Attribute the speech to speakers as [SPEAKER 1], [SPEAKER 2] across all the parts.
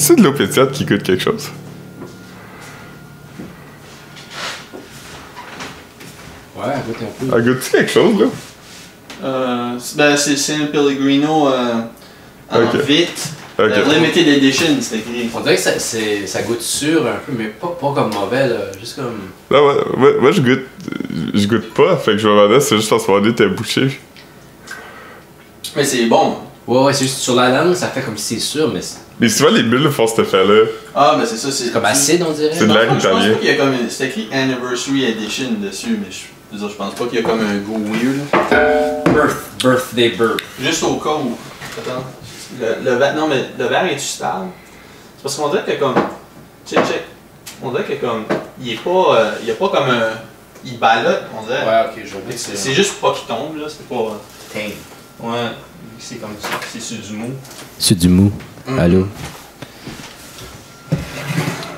[SPEAKER 1] C'est de l'eau pétillante qui goûte quelque chose.
[SPEAKER 2] Ouais, elle goûte un peu.
[SPEAKER 1] Elle goûte quelque chose, là?
[SPEAKER 3] Ben, c'est un Pellegrino en vite. Limited Edition, c'est écrit.
[SPEAKER 2] On dirait que ça goûte sûr un peu, mais pas comme mauvais, là. Juste comme.
[SPEAKER 1] Là, moi je goûte pas, fait que je me demandais si c'est juste parce que mon nez était bouché.
[SPEAKER 3] Mais c'est bon.
[SPEAKER 2] Ouais, c'est juste sur la langue, ça fait comme si c'est sûr, mais
[SPEAKER 1] Mais souvent, les bulles font cet effet-là.
[SPEAKER 3] Ah, ben c'est ça, c'est
[SPEAKER 2] comme acide, on dirait.
[SPEAKER 1] C'est de l'air
[SPEAKER 3] Je pense
[SPEAKER 1] italien.
[SPEAKER 3] pas qu'il y a comme. C'est écrit Anniversary Edition dessus, mais je pense pas qu'il y a comme un goût weird.
[SPEAKER 2] Birthday burp.
[SPEAKER 3] Juste au cas où. Attends. Non, mais le verre est-tu stable? C'est parce qu'on dirait que comme. Check. On dirait que comme. Il est pas. Il y a pas comme un. Il ballotte, on dirait.
[SPEAKER 2] Ouais, ok, je vois bien.
[SPEAKER 3] C'est juste pas qu'il tombe, là. C'est pas.
[SPEAKER 2] Tame.
[SPEAKER 3] Ouais. C'est comme ça. C'est sur du mou.
[SPEAKER 2] C'est du mou. Allô?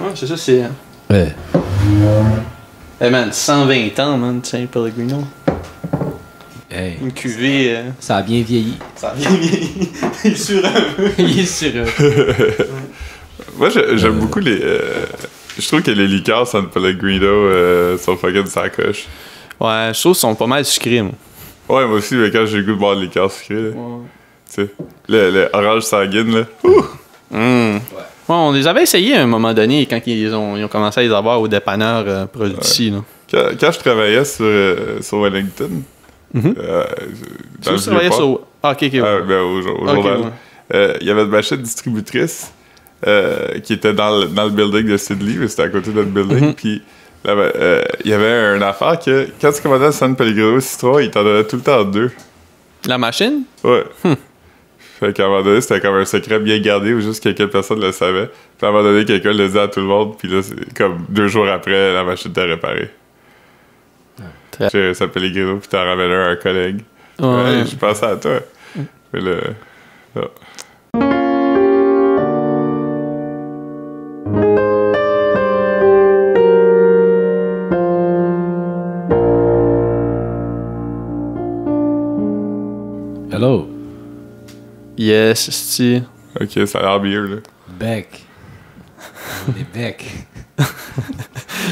[SPEAKER 3] Ouais, c'est ça, c'est.
[SPEAKER 2] Ouais.
[SPEAKER 3] Eh man, 120 ans, man, Saint Pellegrino.
[SPEAKER 2] Hey.
[SPEAKER 3] Une cuvée.
[SPEAKER 2] Ça a bien vieilli.
[SPEAKER 3] Ça vient vieillir. Il est sur un peu.
[SPEAKER 2] Il est sur
[SPEAKER 1] Moi, j'aime beaucoup les. Je trouve que les liqueurs San Pellegrino sont fucking sacoches.
[SPEAKER 3] Ouais, je trouve qu'ils sont pas mal sucrés, moi.
[SPEAKER 1] Ouais, moi aussi, mais quand j'ai le goût de boire des liqueurs sucrées, là.
[SPEAKER 3] Ouais.
[SPEAKER 1] Tu sais, le orange sanguine, là. Ouh!
[SPEAKER 3] Ouais, on les avait essayés à un moment donné quand ils ont commencé à les avoir au dépanneur proche d'ici.
[SPEAKER 1] Quand je travaillais sur Wellington, dans le
[SPEAKER 3] travaillais
[SPEAKER 1] Vieux-Port,
[SPEAKER 3] sur. Ah, ok.
[SPEAKER 1] ben, au journal, il y avait une machine distributrice qui était dans le building de Sidley, mais c'était à côté de notre building. Puis il y avait une affaire que quand tu commandais San Pellegrino Citron, il t'en donnait tout le temps deux.
[SPEAKER 3] La machine?
[SPEAKER 1] Ouais. Fait qu'à un moment donné, c'était comme un secret bien gardé où juste quelques personnes le savaient. Puis à un moment donné, quelqu'un le disait à tout le monde. Puis là, c'est comme 2 jours après, la machine était réparée. J'ai San Pellegrino, puis t'en ramènes un à un collègue. Ouais, je pensais à toi. Mais là. Non.
[SPEAKER 2] Hello.
[SPEAKER 3] Yes, c'est.
[SPEAKER 1] Ok, ça a l'air mieux, là.
[SPEAKER 2] Bec. Les becs.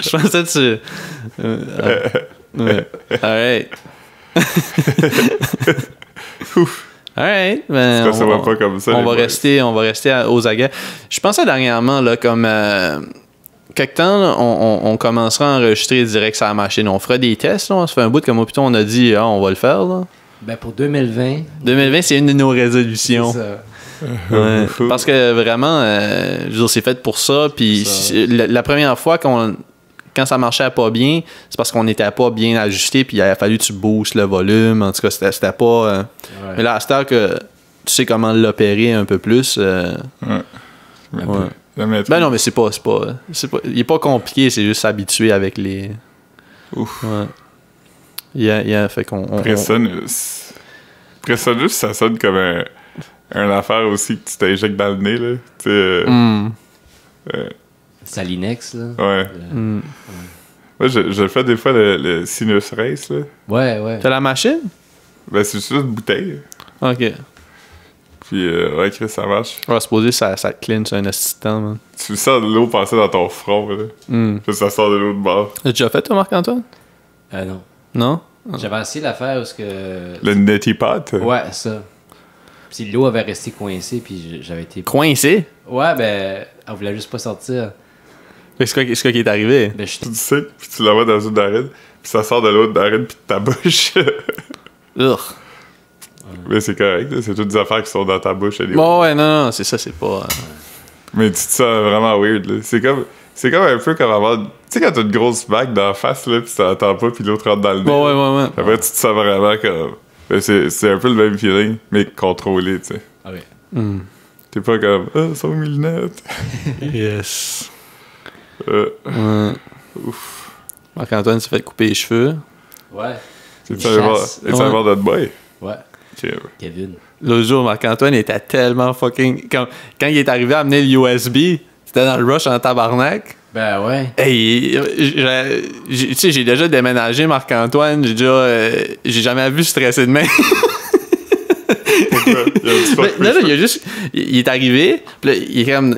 [SPEAKER 3] Je pensais que tu. Ouais. Alright. Alright. Ben,
[SPEAKER 1] Ça va pas comme ça.
[SPEAKER 3] on va rester aux aguets. Je pensais dernièrement, là, comme. Quelque temps, là, on commencera à enregistrer direct sur la machine. On fera des tests, là. On se fait un bout comme plutôt on a dit, on va le faire, là.
[SPEAKER 2] Ben pour 2020.
[SPEAKER 3] 2020, c'est une de nos résolutions.
[SPEAKER 2] C'est ça.
[SPEAKER 3] Ouais, parce que vraiment, je veux dire, c'est fait pour ça. Puis la première fois quand ça marchait pas bien, c'est parce qu'on n'était pas bien ajusté. Puis il a fallu que tu boostes le volume. En tout cas, c'était pas.
[SPEAKER 2] Ouais.
[SPEAKER 3] Mais là, à cette heure que tu sais comment l'opérer un peu plus.
[SPEAKER 1] Ouais.
[SPEAKER 3] Ben non, mais c'est pas. Il est pas compliqué, c'est juste s'habituer avec les.
[SPEAKER 1] Ouf.
[SPEAKER 3] Ouais. Fait qu'on.
[SPEAKER 1] Presonus, ça sonne comme un affaire aussi que tu t'injectes dans le nez, là. Tu sais.
[SPEAKER 2] Salinex, là.
[SPEAKER 1] Ouais. Moi, je fais des fois le Sinus Race, là.
[SPEAKER 2] Ouais.
[SPEAKER 3] T'as la machine?
[SPEAKER 1] Ben, c'est juste une bouteille.
[SPEAKER 3] Ok.
[SPEAKER 1] Puis, ouais, Chris, ça marche.
[SPEAKER 3] On va supposer que ça te clean sur un assistant, man.
[SPEAKER 1] Tu sens de l'eau passer dans ton front, là. Puis ça sort de l'eau de bord.
[SPEAKER 3] T'as déjà fait, toi, Marc-Antoine?
[SPEAKER 2] Non.
[SPEAKER 3] Non?
[SPEAKER 2] J'avais essayé de la faire parce que.
[SPEAKER 1] Le neti pot?
[SPEAKER 2] Ouais, ça. Puis l'eau avait resté coincée, puis j'avais été.
[SPEAKER 3] Coincé?
[SPEAKER 2] Ouais, ben, elle voulait juste pas sortir.
[SPEAKER 3] C'est quoi qui est arrivé?
[SPEAKER 2] Ben, je
[SPEAKER 1] Tu sais, puis tu l'envoies dans une narine, puis ça sort de l'autre narine, puis de ta bouche.
[SPEAKER 3] Ugh.
[SPEAKER 1] Mais c'est correct, là, c'est toutes des affaires qui sont dans ta bouche.
[SPEAKER 3] Bon, ouais, non, c'est ça, c'est pas.
[SPEAKER 1] Mais tu te sens vraiment weird, là. C'est comme un peu comme avoir. Tu sais, quand t'as une grosse bague dans la face, là, pis tu t'entends pas, pis l'autre rentre dans le nez.
[SPEAKER 3] Bon, ouais.
[SPEAKER 1] Après, tu te sens vraiment comme. Ben, c'est un peu le même feeling, mais contrôlé, tu sais.
[SPEAKER 2] Ah oui.
[SPEAKER 1] T'es pas comme. Ah, sont mes lunettes.
[SPEAKER 3] Yes.
[SPEAKER 1] Ouf.
[SPEAKER 3] Marc-Antoine s'est fait couper les cheveux.
[SPEAKER 2] Ouais.
[SPEAKER 1] C'est-tu allé voir notre boy?
[SPEAKER 2] Ouais.
[SPEAKER 1] Ok.
[SPEAKER 2] Kevin.
[SPEAKER 3] L'autre jour, Marc-Antoine était tellement fucking. Quand il est arrivé à amener le USB, c'était dans le rush en tabarnak.
[SPEAKER 2] Ben ouais.
[SPEAKER 3] Hey, tu sais, j'ai déjà déménagé, Marc-Antoine. J'ai jamais vu stresser de même.
[SPEAKER 1] Pourquoi? Il y a un petit
[SPEAKER 3] Mais, non, il a juste. Il est arrivé, puis là,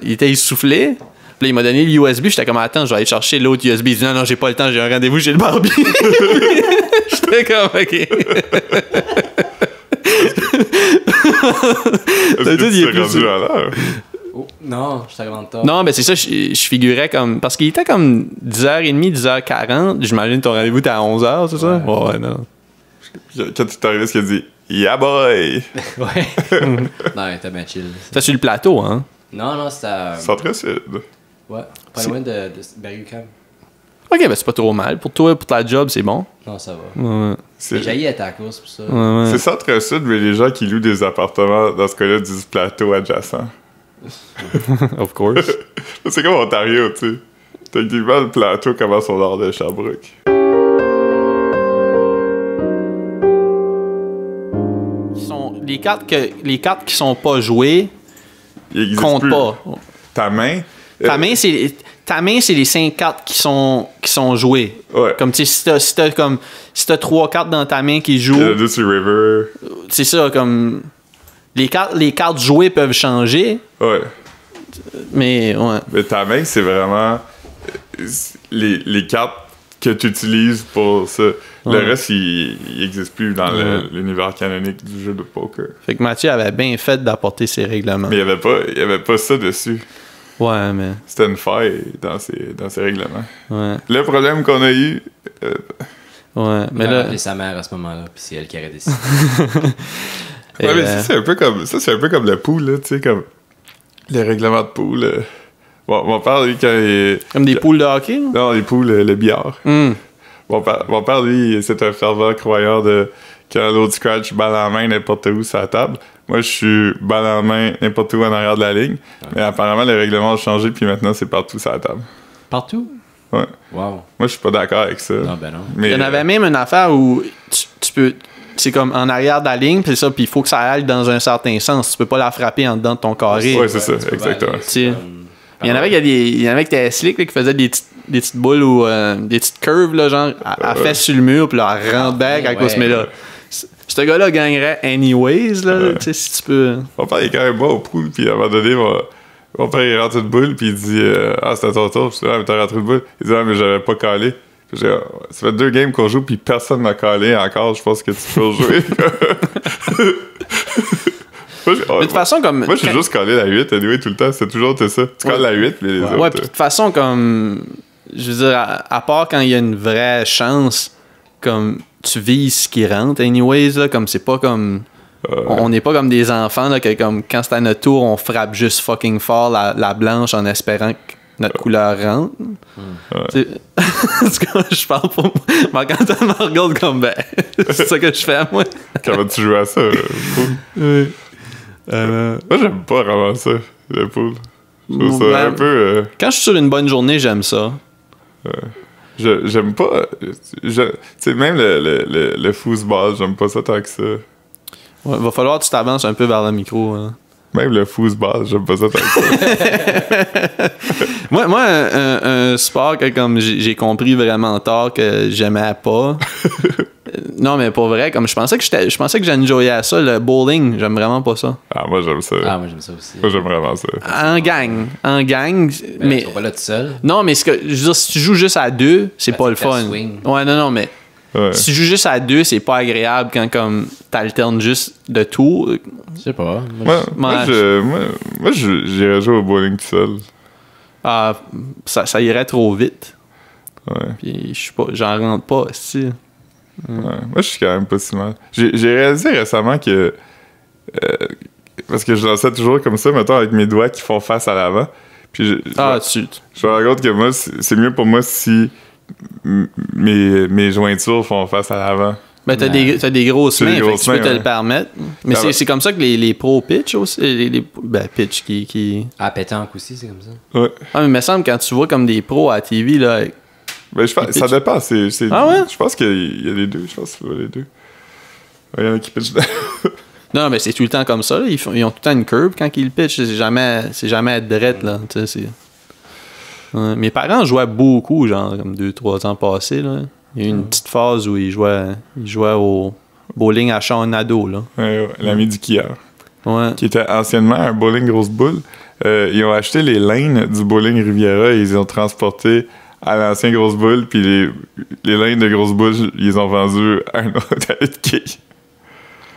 [SPEAKER 3] il était essoufflé. Puis là, il m'a donné l'USB. J'étais comme, attends, je vais aller chercher l'autre USB. Il dit, non, j'ai pas le temps, j'ai un rendez-vous chez le barbier. J'étais comme, OK.
[SPEAKER 1] Est-ce que tu t'es rendu à l'heure?
[SPEAKER 2] Oh, non, je t'arrive en retard.
[SPEAKER 3] Non, ben c'est ça, je figurais comme. Parce qu'il était comme 10h30, 10h40. J'imagine ton rendez-vous était à 11h, c'est ça? Ouais, non.
[SPEAKER 1] Quand tu t'es arrivé, ce qu'il a dit, yeah boy!
[SPEAKER 2] Ouais. Non, il était bien chill.
[SPEAKER 3] C'était sur le plateau, hein?
[SPEAKER 2] Non, c'était à...
[SPEAKER 1] Centre-Sud.
[SPEAKER 2] Ouais, pas loin de Berry-UQAM.
[SPEAKER 3] Ok, ben c'est pas trop mal. Pour toi, pour ta job, c'est bon.
[SPEAKER 2] Non, ça va.
[SPEAKER 3] Ouais.
[SPEAKER 2] J'ai jailli à ta course pour ça.
[SPEAKER 3] Ouais.
[SPEAKER 1] C'est Centre-Sud, mais les gens qui louent des appartements, dans ce cas-là, disent plateau adjacent.
[SPEAKER 3] Of course.
[SPEAKER 1] C'est comme Ontario, tu sais. Techniquement, le plateau commence au nord de Sherbrooke.
[SPEAKER 3] Les cartes qui sont pas jouées
[SPEAKER 1] Il existe
[SPEAKER 3] comptent
[SPEAKER 1] plus.
[SPEAKER 3] pas.
[SPEAKER 1] Ta main.
[SPEAKER 3] Ta main, c'est les 5 cartes qui sont jouées.
[SPEAKER 1] Ouais.
[SPEAKER 3] Comme tu sais, si t'as 3 cartes dans ta main qui
[SPEAKER 1] Il y en
[SPEAKER 3] jouent,
[SPEAKER 1] a deux sur River.
[SPEAKER 3] c'est ça, comme. Les cartes jouées peuvent changer,
[SPEAKER 1] Ouais.
[SPEAKER 3] mais ouais.
[SPEAKER 1] Mais ta main, c'est vraiment les cartes que tu utilises pour ça. Le reste, il n'existe plus dans l'univers canonique du jeu de poker.
[SPEAKER 3] Fait que Mathieu avait bien fait d'apporter ses règlements.
[SPEAKER 1] Mais il n'y avait pas ça dessus.
[SPEAKER 3] Ouais, mais.
[SPEAKER 1] C'était une faille dans ses règlements.
[SPEAKER 3] Ouais.
[SPEAKER 1] Le problème qu'on a eu...
[SPEAKER 3] Ouais. Mais
[SPEAKER 2] Il a
[SPEAKER 3] là.
[SPEAKER 2] appelé sa mère à ce moment-là, puis c'est elle qui aurait décidé.
[SPEAKER 1] Ouais, mais ça, c'est un peu comme le pool, là, tu sais, comme les règlements de pool. Mon père, lui, quand il...
[SPEAKER 3] Comme des poules de hockey, là?
[SPEAKER 1] Non, les poules, le billard.
[SPEAKER 3] Mm.
[SPEAKER 1] Mon père, lui, c'est un fervent croyant de quand l'autre scratch balle en main n'importe où sur la table. Moi, je suis balle en main n'importe où en arrière de la ligne. Mais apparemment, les règlements ont changé, puis maintenant, c'est partout sur la table.
[SPEAKER 2] Partout?
[SPEAKER 1] Ouais.
[SPEAKER 2] Wow.
[SPEAKER 1] Moi, je suis pas d'accord avec ça.
[SPEAKER 2] Non, ben non.
[SPEAKER 1] Mais,
[SPEAKER 3] Il y en avait même une affaire où tu peux. C'est comme en arrière de la ligne, puis ça, puis il faut que ça aille dans un certain sens. Tu peux pas la frapper en dedans de ton carré.
[SPEAKER 1] Ouais, c'est ça,
[SPEAKER 2] tu peux
[SPEAKER 1] exactement.
[SPEAKER 2] aller,
[SPEAKER 3] Tu sais.
[SPEAKER 2] comme-
[SPEAKER 3] Il y en avait il y en avait qui étaient slick, là, qui faisaient des petites boules ou des petites curves, là, genre, à fesse sur le mur, puis là, elle rentre back à cause.
[SPEAKER 2] ouais.
[SPEAKER 3] Mais là, ce gars-là gagnerait anyways, là, tu sais, si tu peux.
[SPEAKER 1] Mon père, il est quand même bon au pool, puis à un moment donné, mon père, il rentre une boule, puis il dit ah, c'était ton tour. Je dis ah, mais t'as rentré une boule. Il dit ah, mais j'avais pas calé. Puis j'ai dit, ça fait 2 games qu'on joue, puis personne m'a calé encore. Je pense que tu peux jouer.
[SPEAKER 3] Mais de toute façon, comme.
[SPEAKER 1] Moi, j'ai juste calé la 8, anyway, tout le temps. C'est toujours ça. Tu calles la 8, mais les autres.
[SPEAKER 3] Ouais, puis de toute façon, comme. Je veux dire, à part quand il y a une vraie chance, comme tu vises ce qui rentre, anyways, là, comme c'est pas comme. On n'est pas comme des enfants, là, que comme quand c'est à notre tour, on frappe juste fucking fort la blanche en espérant que notre couleur rentre. Tu sais, je parle pour moi. Marc-Antoine me regarde comme ben. C'est ça que je fais à moi.
[SPEAKER 1] Comment tu joues à ça, pool? Moi, j'aime pas vraiment ça, le pool. Je trouve ça un peu.
[SPEAKER 3] Quand je suis sur une bonne journée, j'aime ça.
[SPEAKER 1] J'aime pas. Tu sais, même le foosball, j'aime pas ça tant que ça.
[SPEAKER 3] Ouais, va falloir que tu t'avances un peu vers le micro. Hein.
[SPEAKER 1] Même le foosball, j'aime pas ça tant que ça.
[SPEAKER 3] Moi un sport que comme j'ai compris vraiment tard que j'aimais pas. Non, mais pour vrai, comme je pensais que j'enjoyais ça, le bowling, j'aime vraiment pas ça.
[SPEAKER 1] Ah, moi, j'aime ça.
[SPEAKER 2] Ah, moi, j'aime ça aussi.
[SPEAKER 1] Moi, j'aime vraiment ça.
[SPEAKER 3] En gang, mais
[SPEAKER 2] Tu vas pas là tout seul.
[SPEAKER 3] non, mais je veux dire, si tu joues juste à 2, c'est
[SPEAKER 2] Ben,
[SPEAKER 3] pas le
[SPEAKER 2] tu fais
[SPEAKER 3] fun.
[SPEAKER 2] swing.
[SPEAKER 3] Ouais, non, mais
[SPEAKER 1] Ouais.
[SPEAKER 3] si tu joues juste à 2, c'est pas agréable quand comme t'alternes juste de tour.
[SPEAKER 2] Je sais pas.
[SPEAKER 1] Moi, j'irais jouer au bowling tout seul.
[SPEAKER 3] Ah, ça irait trop vite.
[SPEAKER 1] Ouais.
[SPEAKER 3] Puis je sais pas, j'en rentre pas, si.
[SPEAKER 1] Ouais. Moi, je suis quand même pas si mal. J'ai réalisé récemment que. Parce que je lançais toujours comme ça, mettons, avec mes doigts qui font face à l'avant. Puis je me rends compte que moi, c'est mieux pour moi si mes jointures font face à l'avant.
[SPEAKER 3] Ben, t'as des grosses mains, fait que tu peux te
[SPEAKER 1] ouais.
[SPEAKER 3] le permettre. Mais c'est comme ça que les pros pitch aussi. Ben, pitch qui.
[SPEAKER 2] À pétanque aussi, c'est comme ça.
[SPEAKER 1] Ouais.
[SPEAKER 3] Ah, mais il me semble quand tu vois comme des pros à la TV, là.
[SPEAKER 1] Ben, ça dépend.
[SPEAKER 3] Ah ouais?
[SPEAKER 1] Je pense qu'il y a les deux. Je pense qu'il y a les deux. Il y en a qui pitchent.
[SPEAKER 3] Non, mais c'est tout le temps comme ça. Là. Ils ont tout le temps une curve quand ils pitchent. C'est jamais drette, là. Tu sais, ouais. Mes parents jouaient beaucoup, genre, comme 2-3 ans passés, là. Il y a eu une petite phase où ils jouaient au bowling à Sean Nadeau, là.
[SPEAKER 1] Ouais, l'ami du Kia.
[SPEAKER 3] Ouais.
[SPEAKER 1] Qui était anciennement un bowling grosse boule. Ils ont acheté les lanes du bowling Riviera et ils les ont transportés à l'ancien grosse boule, puis les lanes de grosse boule, ils les ont vendus à un autre allée de quai.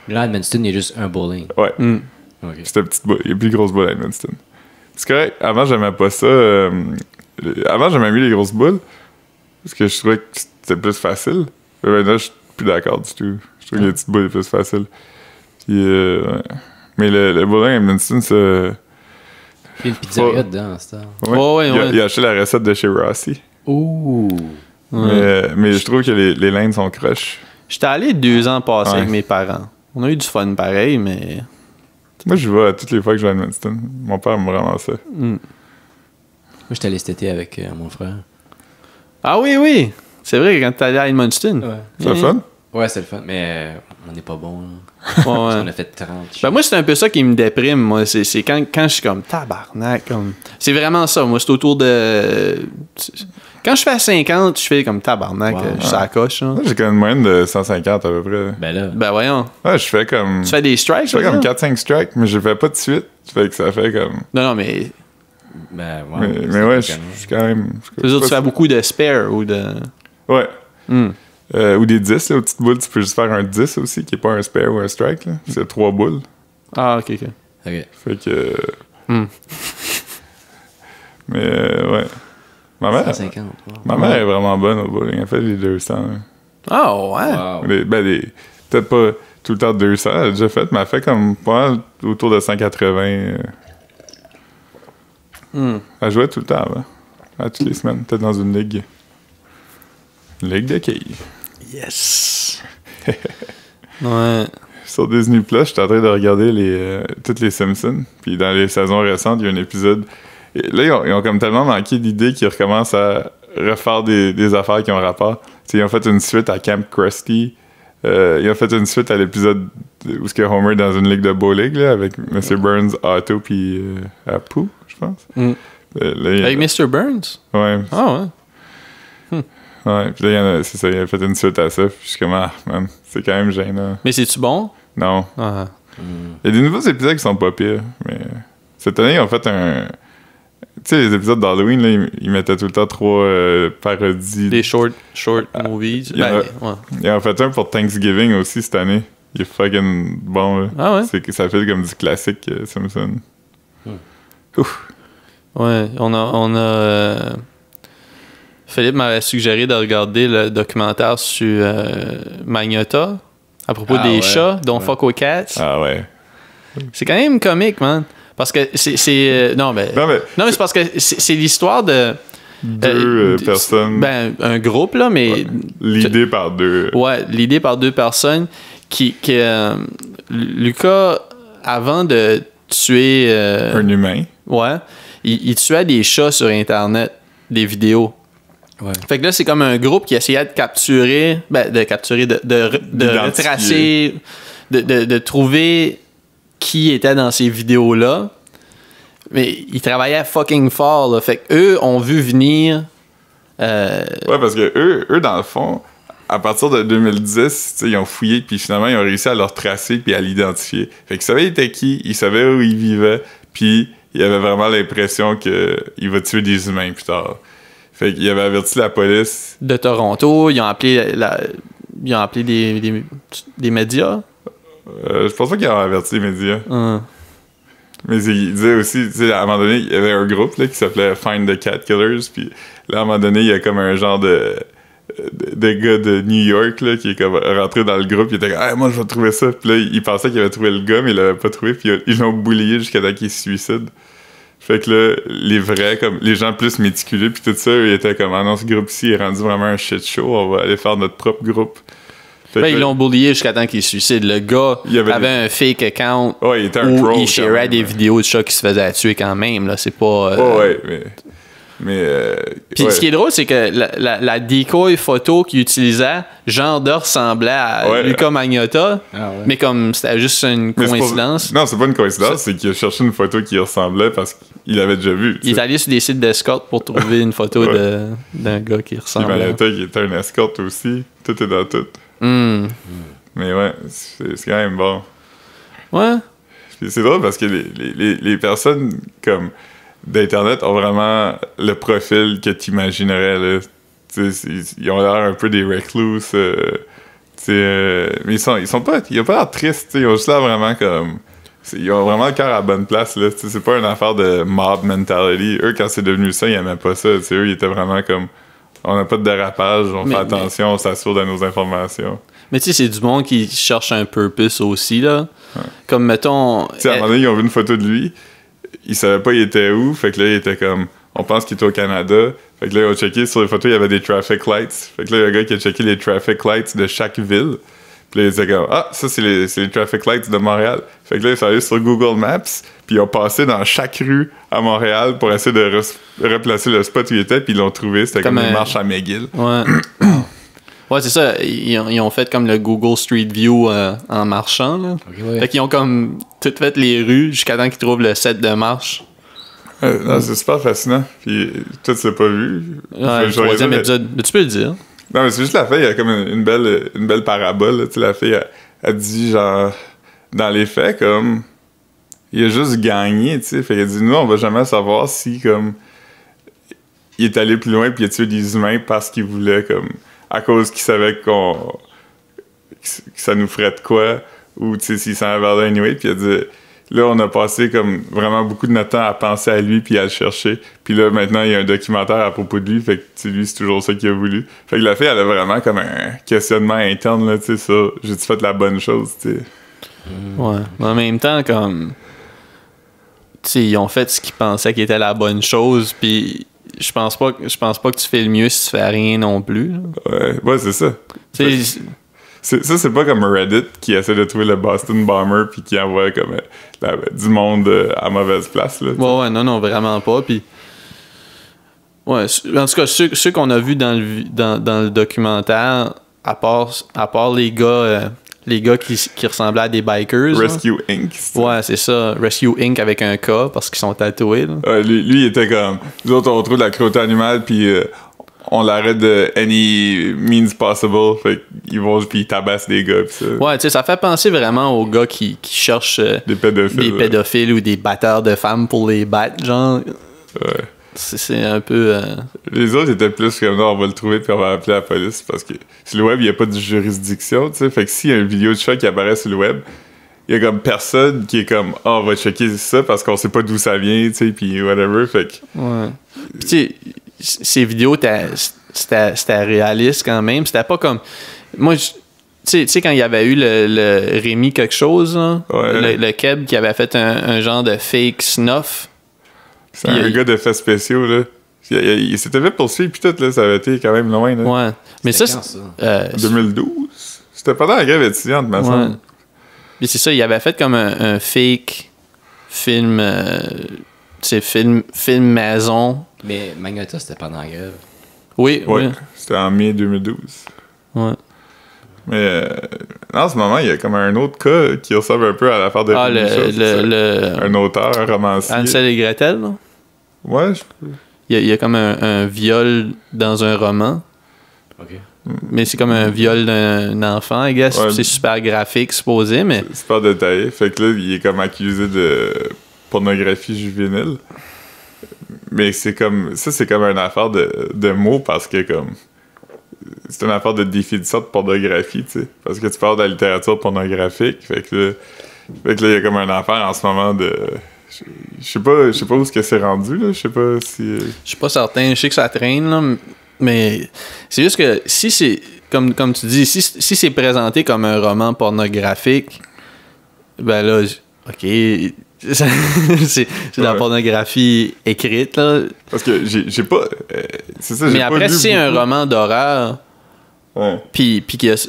[SPEAKER 2] Là, à Edmundston, il y a juste un bowling.
[SPEAKER 1] Ouais.
[SPEAKER 2] Okay.
[SPEAKER 1] C'était une petite boule. Il y a plus de grosse boule à Edmundston. C'est correct. Avant, j'aimais pas ça. Avant, j'aimais mieux les grosses boules. Parce que je trouvais que c'était plus facile. Mais maintenant, je suis plus d'accord du tout. Je trouve que les petites boules sont plus faciles. Puis, ouais. Mais le bowling à Edmundston, c'est.
[SPEAKER 2] Il y a une pizzeria dedans, c'est ça.
[SPEAKER 1] Ouais. Il a acheté la recette de chez Rossi.
[SPEAKER 2] Ouh!
[SPEAKER 1] Mais je trouve que les lanes sont croches.
[SPEAKER 3] J'étais allé 2 ans passés avec mes parents. On a eu du fun pareil, mais...
[SPEAKER 1] Moi, je vais toutes les fois que je vais à Edmundston. Mon père me rend ça.
[SPEAKER 2] Moi, j'étais allé cet été avec mon frère.
[SPEAKER 3] Ah oui! C'est vrai, quand t'es allé à Edmundston.
[SPEAKER 2] Ouais.
[SPEAKER 1] C'est le fun?
[SPEAKER 2] Ouais, c'est le fun, mais on n'est pas bon.
[SPEAKER 3] Ouais.
[SPEAKER 2] On a fait 30.
[SPEAKER 3] Ben moi, c'est un peu ça qui me déprime, moi. C'est quand je suis comme tabarnak. Comme... C'est vraiment ça, moi. C'est autour de... Quand je fais à 50, je fais comme tabarnak. Je suis à la coche.
[SPEAKER 1] Moi, j'ai quand même une moyenne de 150 à peu près.
[SPEAKER 2] Ben là.
[SPEAKER 3] Ben voyons.
[SPEAKER 1] Ouais, je fais comme...
[SPEAKER 3] Tu fais des strikes?
[SPEAKER 1] Je fais comme 4-5 strikes, mais je les fais pas de suite. Fait que ça fait comme...
[SPEAKER 3] Non, mais...
[SPEAKER 2] Ben ouais.
[SPEAKER 1] Mais ouais, je suis quand même...
[SPEAKER 3] Tu fais beaucoup de spare ou de...
[SPEAKER 1] Ouais. Ou des 10, là, aux petites boules, tu peux juste faire un 10 aussi, qui est pas un spare ou un strike, là. C'est 3 boules.
[SPEAKER 3] Ah, ok.
[SPEAKER 1] Fait que... Mais, ouais. Ma mère...
[SPEAKER 2] 150.
[SPEAKER 1] Ma mère est vraiment bonne au bowling. Elle fait les 200. Là.
[SPEAKER 3] Ah, ouais.
[SPEAKER 2] Wow.
[SPEAKER 1] Peut-être pas tout le temps 200, elle a déjà fait, mais elle fait comme pas mal autour de 180. Elle jouait tout le temps avant. Toutes les semaines, peut-être dans une ligue. Une ligue de quilles.
[SPEAKER 3] Yes. Ouais.
[SPEAKER 1] Sur Disney Plus, j'étais en train de regarder toutes les Simpsons. Puis dans les saisons récentes, il y a un épisode. Et là, ils ont comme tellement manqué d'idées qu'ils recommencent à refaire des affaires qui ont rapport. T'sais, ils ont fait une suite à Camp Krusty. Ils ont fait une suite à l'épisode où est-ce que Homer est dans une ligue de bowling là, avec Mr. Burns, Otto puis Apu, je pense. Là,
[SPEAKER 3] Avec Mr. Burns?
[SPEAKER 1] Ouais.
[SPEAKER 3] Ah, ouais.
[SPEAKER 1] Ouais, puis là, c'est ça, il a fait une suite à ça. Puis je suis comme, man, c'est quand même gênant.
[SPEAKER 3] Mais c'est-tu bon?
[SPEAKER 1] Non.
[SPEAKER 3] Ah.
[SPEAKER 1] Il y a des nouveaux épisodes qui sont pas pires, mais cette année, ils ont fait un... Tu sais, les épisodes d'Halloween, là, ils mettaient tout le temps 3 parodies.
[SPEAKER 3] Des short movies.
[SPEAKER 1] Ils ont fait un pour Thanksgiving aussi cette année. Il est fucking bon, là.
[SPEAKER 3] Ah ouais?
[SPEAKER 1] Ça fait comme du classique Simpson. Ouf.
[SPEAKER 3] Ouais, on a Philippe m'avait suggéré de regarder le documentaire sur Magnota à propos des chats, dont Fuck aux Cats.
[SPEAKER 1] Ah ouais.
[SPEAKER 3] C'est quand même comique, man. Parce que c'est non, mais c'est parce que c'est l'histoire de
[SPEAKER 1] deux personnes.
[SPEAKER 3] Ben, un groupe, là, mais...
[SPEAKER 1] Ouais. L'idée par deux.
[SPEAKER 3] Ouais, l'idée par 2 personnes qui Lucas, avant de tuer...
[SPEAKER 1] un humain.
[SPEAKER 3] Ouais. Il tuait des chats sur Internet, des vidéos.
[SPEAKER 2] Ouais.
[SPEAKER 3] Fait que là, c'est comme un groupe qui essayait de capturer... de retracer... De trouver qui était dans ces vidéos-là. Mais ils travaillaient fucking fort, là. Fait que eux ont vu venir...
[SPEAKER 1] Ouais, parce que eux, dans le fond, à partir de 2010, ils ont fouillé, puis finalement, ils ont réussi à le retracer puis à l'identifier. Fait qu'ils savaient il était qui, ils savaient où il vivait, puis il avait vraiment l'impression qu'il va tuer des humains plus tard. Fait qu'il avait averti la police.
[SPEAKER 3] De Toronto, ils ont appelé des médias.
[SPEAKER 1] Je pense pas qu'ils ont averti les médias. Mais il disait aussi, tu sais, à un moment donné, il y avait un groupe là, qui s'appelait Find the Cat Killers, puis là, à un moment donné, il y a comme un genre de gars de New York là, qui est comme rentré dans le groupe, il était comme « Ah, moi, je vais trouver ça », puis là, il pensait qu'il avait trouvé le gars, mais il l'avait pas trouvé, puis ils l'ont boulié jusqu'à temps qu'il se suicide. Fait que là, les vrais, comme les gens plus méticuleux, puis tout ça, ils étaient comme « Ah non, ce groupe-ci est rendu vraiment un shit show, on va aller faire notre propre groupe ».
[SPEAKER 3] Ils l'ont bullié jusqu'à temps qu'il se suicide. Le gars avait un fake account
[SPEAKER 1] où
[SPEAKER 3] il sharait des vidéos de chats qui se faisaient tuer quand même. Là. C'est pas... Puis ce qui est drôle, c'est que la decoy photo qu'il utilisait, genre de ressemblait à Lucas Magnotta, mais comme c'était juste une coïncidence.
[SPEAKER 1] Non, c'est pas une coïncidence, c'est qu'il a cherché une photo qui ressemblait parce qu'il l'avait déjà vu.
[SPEAKER 3] Il est allé sur des sites d'escorte pour trouver une photo d'un gars qui ressemblait.
[SPEAKER 1] Magnotta qui était un escorte aussi. Tout est dans tout. Mais Mais ouais, c'est quand même bon.
[SPEAKER 3] Ouais.
[SPEAKER 1] Puis c'est drôle parce que les personnes comme d'Internet ont vraiment le profil que tu imaginerais, là. Ils ont l'air un peu des reclus. Mais ils ont pas l'air tristes. Ils ont juste l'air vraiment comme... Ils ont vraiment le cœur à la bonne place, là. C'est pas une affaire de mob mentality. Eux, quand c'est devenu ça, ils aimaient pas ça. Eux, ils étaient vraiment comme... On n'a pas de dérapage, on fait attention, on s'assure de nos informations.
[SPEAKER 3] Mais tu sais, c'est du monde qui cherche un purpose aussi, là. Ouais. Comme, mettons...
[SPEAKER 1] Tu sais, à un moment donné, ils ont vu une photo de lui. Ils savaient pas il était où. Fait que là, il était comme... On pense qu'il était au Canada. Fait que là, ils ont checké sur les photos, il y avait des traffic lights. Fait que là, il y a un gars qui a checké les traffic lights de chaque ville. Puis là, ils disaient comme, ça, c'est les traffic lights de Montréal. Fait que là, ils sont allés sur Google Maps, puis ils ont passé dans chaque rue à Montréal pour essayer de replacer le spot où il était, puis ils l'ont trouvé. C'était comme une marche à McGill.
[SPEAKER 3] Ouais. Ouais, c'est ça. Ils ont fait comme le Google Street View en marchant, là. Okay, ouais. Fait qu'ils ont comme tout fait les rues jusqu'à temps qu'ils trouvent le set de marche.
[SPEAKER 1] Non, c'est super fascinant. Puis, toi, tu l'as pas vu.
[SPEAKER 3] Ouais, le troisième épisode. Mais tu peux le dire.
[SPEAKER 1] Non, mais c'est juste la fille, il y a comme une belle parabole. Tu sais, la fille, elle dit genre, dans les faits, comme, il a juste gagné, tu sais. Fait qu'elle dit, nous, on va jamais savoir si, comme, il est allé plus loin puis il a tué des humains parce qu'il voulait, comme, à cause qu'il savait que ça nous ferait de quoi, ou, tu sais, s'il s'en avait vers là anyway. Puis elle dit, là, on a passé comme vraiment beaucoup de notre temps à penser à lui puis à le chercher. Puis là, maintenant, il y a un documentaire à propos de lui. Fait que, lui, c'est toujours ça qu'il a voulu. Fait que la fille, elle a vraiment comme un questionnement interne, là, tu sais, ça. J'ai-tu fait la bonne chose, tu sais?
[SPEAKER 3] Ouais. Mais en même temps, comme... Tu sais, ils ont fait ce qu'ils pensaient qui était la bonne chose, puis je pense pas que tu fais le mieux si tu fais rien non plus.
[SPEAKER 1] Ouais, c'est ça. C'est pas comme Reddit qui essaie de trouver le Boston Bomber puis qui envoie comme du monde à mauvaise place. Là,
[SPEAKER 3] ouais, non, vraiment pas. Puis, ouais, en tout cas, ceux qu'on a vus dans le documentaire, à part les gars qui ressemblaient à des bikers.
[SPEAKER 1] Rescue Inc.
[SPEAKER 3] Ouais, c'est ça. Rescue Inc. avec un K parce qu'ils sont tatoués. Là.
[SPEAKER 1] Lui, il était comme... Nous autres, on trouve de la cruauté animale puis... on l'arrête de any means possible. Fait qu'ils vont puis ils tabassent des gars pis ça.
[SPEAKER 3] Ouais, tu sais, ça fait penser vraiment aux gars qui cherchent
[SPEAKER 1] des pédophiles
[SPEAKER 3] ou des batteurs de femmes pour les battre, genre.
[SPEAKER 1] Ouais.
[SPEAKER 3] C'est un peu...
[SPEAKER 1] Les autres étaient plus comme, non, on va le trouver puis on va appeler la police parce que sur le web, il n'y a pas de juridiction, tu sais. Fait que s'il y a une vidéo de chat qui apparaît sur le web, il y a comme personne qui est comme, on va checker ça parce qu'on sait pas d'où ça vient, tu sais, puis whatever, fait que...
[SPEAKER 3] Ouais. Pis tu sais, ces vidéos, c'était réaliste quand même. C'était pas comme... Moi, tu sais, quand il y avait eu le Rémi quelque chose, là,
[SPEAKER 1] ouais.
[SPEAKER 3] le Keb qui avait fait un genre de fake snuff.
[SPEAKER 1] C'est un gars d'effets spéciaux, là. Il s'était fait poursuivre, puis tout, là, ça avait été quand même loin, là.
[SPEAKER 3] Ouais. Mais ça,
[SPEAKER 1] 2012? C'était pendant la grève étudiante, me semble.
[SPEAKER 3] Puis c'est ça, il avait fait comme un fake film... film maison.
[SPEAKER 2] Mais Magnota, c'était pendant la grève.
[SPEAKER 3] Oui.
[SPEAKER 1] C'était en mai 2012.
[SPEAKER 3] Ouais.
[SPEAKER 1] Mais en ce moment, il y a comme un autre cas qui ressemble un peu à l'affaire de un auteur, un romancier.
[SPEAKER 3] Hansel et Gretel, là?
[SPEAKER 1] Ouais,
[SPEAKER 3] il y a comme un viol dans un roman.
[SPEAKER 2] OK.
[SPEAKER 3] Mais c'est comme un viol d'un enfant, I guess. Ouais. C'est super graphique, supposé, mais...
[SPEAKER 1] C'est super détaillé. Fait que là, il est comme accusé de pornographie juvénile. Mais c'est comme... Ça, c'est comme une affaire de mots parce que, comme... C'est une affaire de définition de pornographie, tu sais. Parce que tu parles de la littérature pornographique. Fait que là, il y a comme une affaire en ce moment de... Je sais pas où est-ce que c'est rendu, là. Je sais pas si... Je
[SPEAKER 3] suis pas certain. Je sais que ça traîne, là. Mais c'est juste que si c'est... Comme tu dis, si c'est présenté comme un roman pornographique, ben là, OK... c'est de la pornographie écrite, là.
[SPEAKER 1] Parce que j'ai pas... c'est ça, j'ai
[SPEAKER 3] mais
[SPEAKER 1] pas
[SPEAKER 3] après,
[SPEAKER 1] lu
[SPEAKER 3] si c'est un
[SPEAKER 1] beaucoup.
[SPEAKER 3] roman d'horreur...
[SPEAKER 1] Ouais.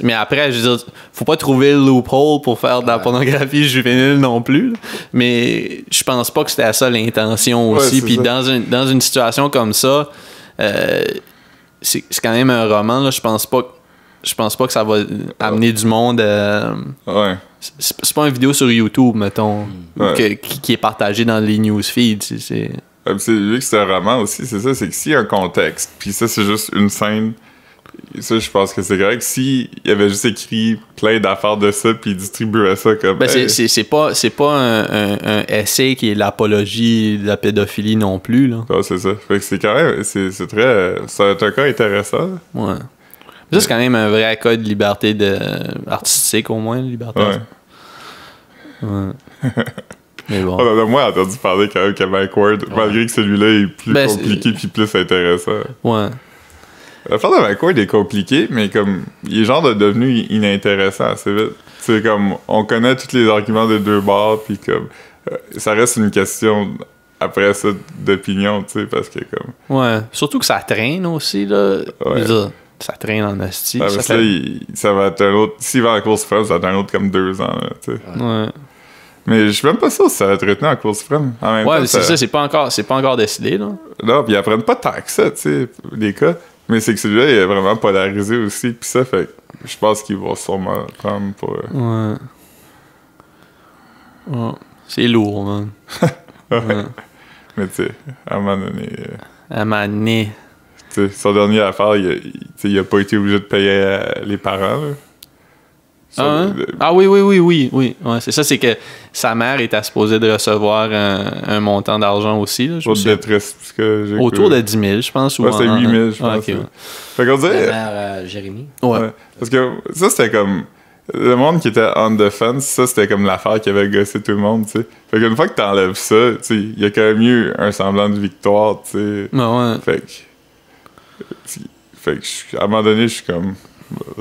[SPEAKER 3] Mais après, je veux dire, faut pas trouver le loophole pour faire de la pornographie juvénile non plus. Mais je pense pas que c'était à ça l'intention aussi. Puis dans une situation comme ça, c'est quand même un roman, là. Je pense pas que ça va amener du monde.
[SPEAKER 1] Ouais.
[SPEAKER 3] C'est pas une vidéo sur YouTube, mettons, qui est partagée dans les newsfeeds.
[SPEAKER 1] C'est vu que c'est un roman aussi, c'est ça. C'est que s'il y a un contexte, puis ça, c'est juste une scène. Ça, je pense que c'est correct. S'il avait juste écrit plein d'affaires de ça puis il distribuait ça comme...
[SPEAKER 3] Ben, c'est pas un essai qui est l'apologie de la pédophilie non plus, là.
[SPEAKER 1] Ah, c'est ça. Fait que c'est quand même... C'est très... C'est un cas intéressant.
[SPEAKER 3] Ouais. Mais ça, c'est quand même un vrai cas de liberté artistique, au moins, liberté. Ouais. Mais bon.
[SPEAKER 1] On a moins entendu parler quand même que Mike Ward, malgré que celui-là est plus compliqué puis plus intéressant.
[SPEAKER 3] Ouais.
[SPEAKER 1] L'affaire de Mike Ward est compliquée, mais comme il est genre devenu inintéressant assez vite. C'est comme on connaît tous les arguments des deux bords, puis comme ça reste une question après ça d'opinion, tu sais, parce que comme.
[SPEAKER 3] Ouais. Surtout que ça traîne aussi, là.
[SPEAKER 1] Ouais.
[SPEAKER 3] Ça traîne en hostie.
[SPEAKER 1] Ah, ça va être un autre. S'il va en course suprême, ça va être un autre comme 2 ans, là, tu sais.
[SPEAKER 3] Ouais.
[SPEAKER 1] Mais je suis même pas sûr si ça va être retenu en course suprême. En même temps,
[SPEAKER 3] c'est ça, c'est pas encore décidé, là.
[SPEAKER 1] Non, pis ils apprennent pas tant que ça, tu sais, les cas. Mais c'est que celui-là, il est vraiment polarisé aussi, pis ça, fait que je pense qu'il va sûrement prendre pour...
[SPEAKER 3] Ouais. C'est lourd, man.
[SPEAKER 1] Ouais. Mais tu sais, à un moment donné...
[SPEAKER 3] À un moment donné.
[SPEAKER 1] Tu sais, son dernier affaire, il a pas été obligé de payer les parents, là.
[SPEAKER 3] Oui. Ouais, c'est ça, c'est que sa mère était supposée de recevoir un montant d'argent aussi. Là,
[SPEAKER 1] pour détresse psychologique.
[SPEAKER 3] Autour de 10 000, je pense.
[SPEAKER 1] Ouais, c'était 8 000, je pense.
[SPEAKER 3] Okay, ouais.
[SPEAKER 1] Fait qu'on dirait...
[SPEAKER 2] La mère Jérémy.
[SPEAKER 1] Ouais. Parce que ça, c'était comme... Le monde qui était on the fence, ça, c'était comme l'affaire qui avait gossé tout le monde, tu sais. Fait qu'une fois que t'enlèves ça, tu sais, il y a quand même eu un semblant de victoire, tu sais.
[SPEAKER 3] Ouais.
[SPEAKER 1] Fait que à un moment donné, je suis comme...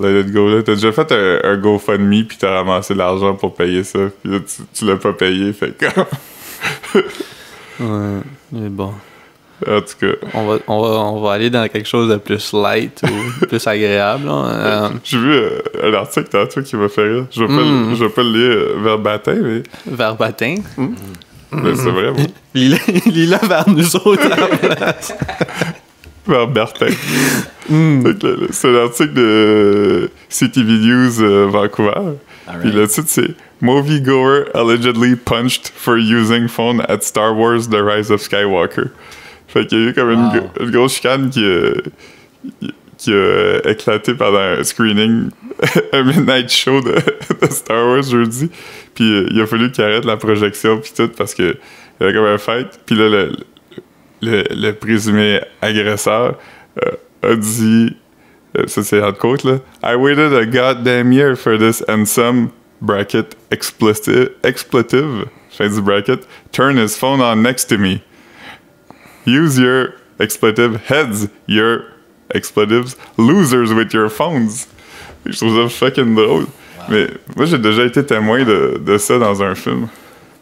[SPEAKER 1] Let it go, là. T'as déjà fait un GoFundMe pis t'as ramassé de l'argent pour payer ça. Pis là, tu l'as pas payé, fait que...
[SPEAKER 3] Ouais, mais bon.
[SPEAKER 1] En tout cas...
[SPEAKER 3] On va aller dans quelque chose de plus light ou plus agréable.
[SPEAKER 1] J'ai vu un article tantôt qui m'a fait rire. Je vais pas le lire verbatim, mais...
[SPEAKER 3] Verbatim?
[SPEAKER 1] Mais c'est vrai, bon.
[SPEAKER 3] Lis-le vers nous autres à la place.
[SPEAKER 1] Verbatim. C'est un article de CTV News Vancouver. Puis le titre, c'est Moviegoer allegedly punched for using phone at Star Wars The Rise of Skywalker. Fait qu'il y a eu comme une grosse chicane qui a éclaté pendant un screening, un midnight show de Star Wars jeudi. Puis il a fallu qu'il arrête la projection puis tout parce que il y avait comme un fight. Puis là, le présumé agresseur a dit, ça c'est en quote là, I waited a goddamn year for this and some bracket expletive, fin du bracket, turn his phone on next to me. Use your expletive heads, your expletives, losers with your phones. Je trouve ça fucking drôle. Wow. Mais moi j'ai déjà été témoin de ça dans un film.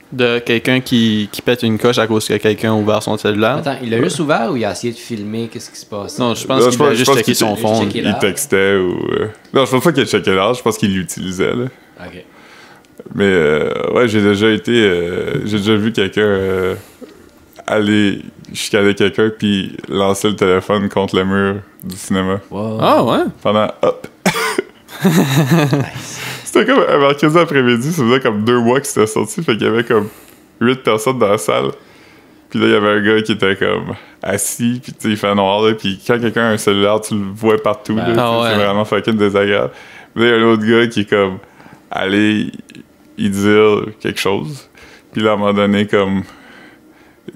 [SPEAKER 3] De quelqu'un qui pète une coche à cause que quelqu'un a ouvert son cellulaire.
[SPEAKER 2] Attends, il l'a juste ouvert ou il a essayé de filmer qu'est-ce qui se passe?
[SPEAKER 3] Non, je pense qu'il a juste checké son phone.
[SPEAKER 1] Il textait ou... Non, je pense pas qu'il a checké l'âge, je pense qu'il l'utilisait, là.
[SPEAKER 2] OK.
[SPEAKER 1] Mais, ouais, j'ai déjà vu quelqu'un aller chicaner quelqu'un puis lancer le téléphone contre le mur du cinéma.
[SPEAKER 2] Wow.
[SPEAKER 3] Ah, ouais?
[SPEAKER 1] Pendant... Hop! Nice. C'était comme un mercredi après-midi, ça faisait comme 2 mois que c'était sorti, fait qu'il y avait comme 8 personnes dans la salle. Puis là, il y avait un gars qui était comme assis, puis tu sais, il fait noir, là, puis quand quelqu'un a un cellulaire, tu le vois partout, là, c'est vraiment fucking désagréable. Puis là, il y a un autre gars qui est comme allé y dire quelque chose, puis là, à un moment donné, comme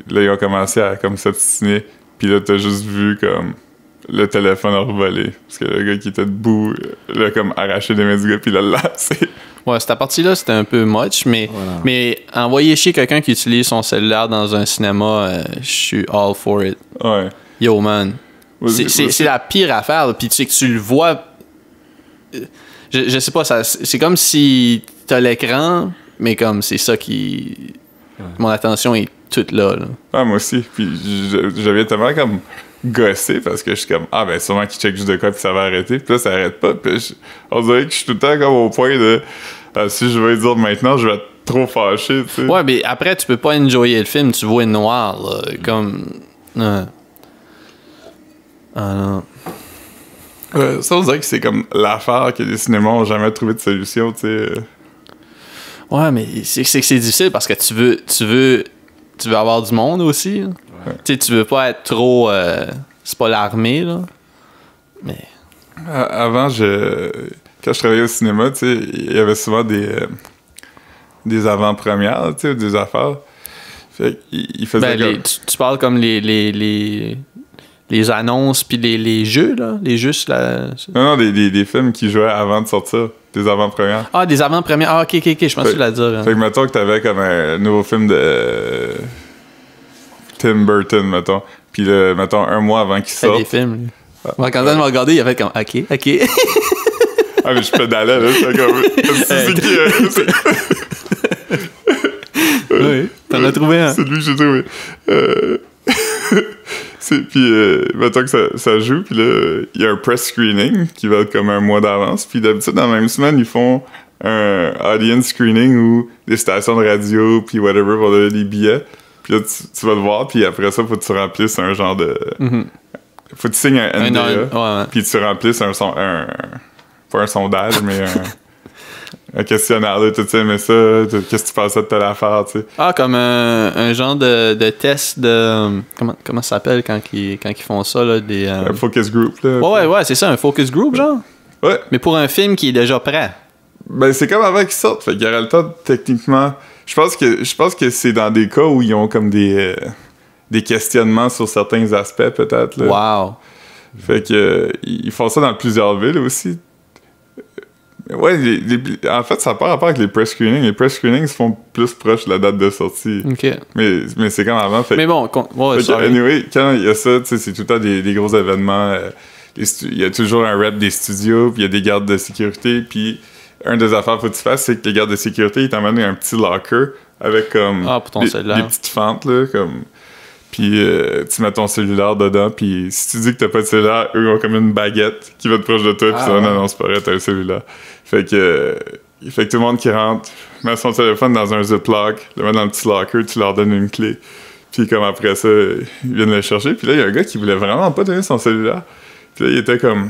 [SPEAKER 1] là, ils ont commencé à comme s'obstiner, puis là, t'as juste vu comme le téléphone a revolé. Parce que le gars qui était debout, il a comme arraché les mains du gars puis il l'a lancé. Ouais,
[SPEAKER 3] cette partie-là, c'était un peu much, mais envoyer chier quelqu'un qui utilise son cellulaire dans un cinéma, je suis all for it.
[SPEAKER 1] Ouais.
[SPEAKER 3] Yo, man. C'est la pire affaire, puis tu sais que tu le vois... Je sais pas, c'est comme si t'as l'écran, mais comme c'est ça qui... Mon attention est toute là.
[SPEAKER 1] Ah, moi aussi. Puis j'avais tellement comme... gossé parce que je suis comme ben sûrement qu'il check juste de quoi puis ça va arrêter puis là ça arrête pas puis on dirait que je suis tout le temps comme au point de si je vais dire maintenant je vais être trop fâché, tu sais.
[SPEAKER 3] Ouais, mais après tu peux pas enjoyer le film, tu vois noir là, comme ah non.
[SPEAKER 1] Ça on dirait que c'est comme l'affaire que les cinémas ont jamais trouvé de solution, tu sais.
[SPEAKER 3] Ouais, mais c'est difficile parce que tu veux avoir du monde aussi. Ouais. Tu sais, tu veux pas être trop... c'est pas l'armée, là. Mais...
[SPEAKER 1] Avant, quand je travaillais au cinéma, tu sais, il y avait souvent des avant-premières, tu sais, des affaires. Fait qu'il faisait comme...
[SPEAKER 3] tu parles comme les annonces puis les jeux, là? Les jeux sur la...
[SPEAKER 1] Non, des films qui jouaient avant de sortir. Des avant-premières.
[SPEAKER 3] Ah, des avant-premières. Ah, ok, je pensais que tu l'as dit. Hein.
[SPEAKER 1] Fait que mettons que t'avais comme un nouveau film de Tim Burton, mettons. Puis mettons, un mois avant qu'il sorte.
[SPEAKER 3] Des films. Quand on m'a regardé, il a fait comme ok.
[SPEAKER 1] Ah, mais je pédalais, là. C'est comme...
[SPEAKER 3] Oui, t'en as trouvé un.
[SPEAKER 1] C'est lui que j'ai trouvé. Puis, mettons que ça joue, puis là, il y a un press screening qui va être comme un mois d'avance. Puis d'habitude, dans la même semaine, ils font un audience screening où des stations de radio, puis whatever, vont donner des billets. Puis là, tu vas le voir, puis après ça, faut que tu remplisses un genre de... Faut que tu signes un NDA, puis tu remplisses pas un sondage, mais un questionnaire, là, tu sais, mais ça, qu'est-ce que tu pensais de telle affaire, tu sais.
[SPEAKER 3] Ah, comme un genre de test de... Comment ça s'appelle quand ils font ça, là, des...
[SPEAKER 1] Un focus group, là.
[SPEAKER 3] Ouais, c'est ça, un focus group, genre?
[SPEAKER 1] Ouais.
[SPEAKER 3] Mais pour un film qui est déjà prêt.
[SPEAKER 1] Ben, c'est comme avant qu'ils sortent, fait qu'il y aurait le temps, techniquement... Je pense que c'est dans des cas où ils ont comme des questionnements sur certains aspects, peut-être, là.
[SPEAKER 3] Wow!
[SPEAKER 1] Fait que ils font ça dans plusieurs villes aussi. Ouais, en fait, ça n'a pas rapport avec les press screenings. Les press screenings se font plus proches de la date de sortie.
[SPEAKER 3] OK.
[SPEAKER 1] Mais c'est comme avant.
[SPEAKER 3] Mais bon,
[SPEAKER 1] anyway, quand il y a ça, tu sais, c'est tout le temps des gros événements. Il y a toujours un rep des studios, puis il y a des gardes de sécurité. Puis un des affaires qu'il faut que tu fasses, c'est que les gardes de sécurité, ils t'emmènent un petit locker avec comme des petites fentes, là, comme... Puis tu mets ton cellulaire dedans, puis si tu dis que t'as pas de cellulaire, eux ont comme une baguette qui va être proche de toi, puis ça, non, c'est pas vrai, t'as un cellulaire. Fait que tout le monde qui rentre met son téléphone dans un Ziploc, le met dans le petit locker, tu leur donnes une clé. Puis comme après ça, ils viennent le chercher. Puis là, il y a un gars qui voulait vraiment pas donner son cellulaire. Puis là, il était comme,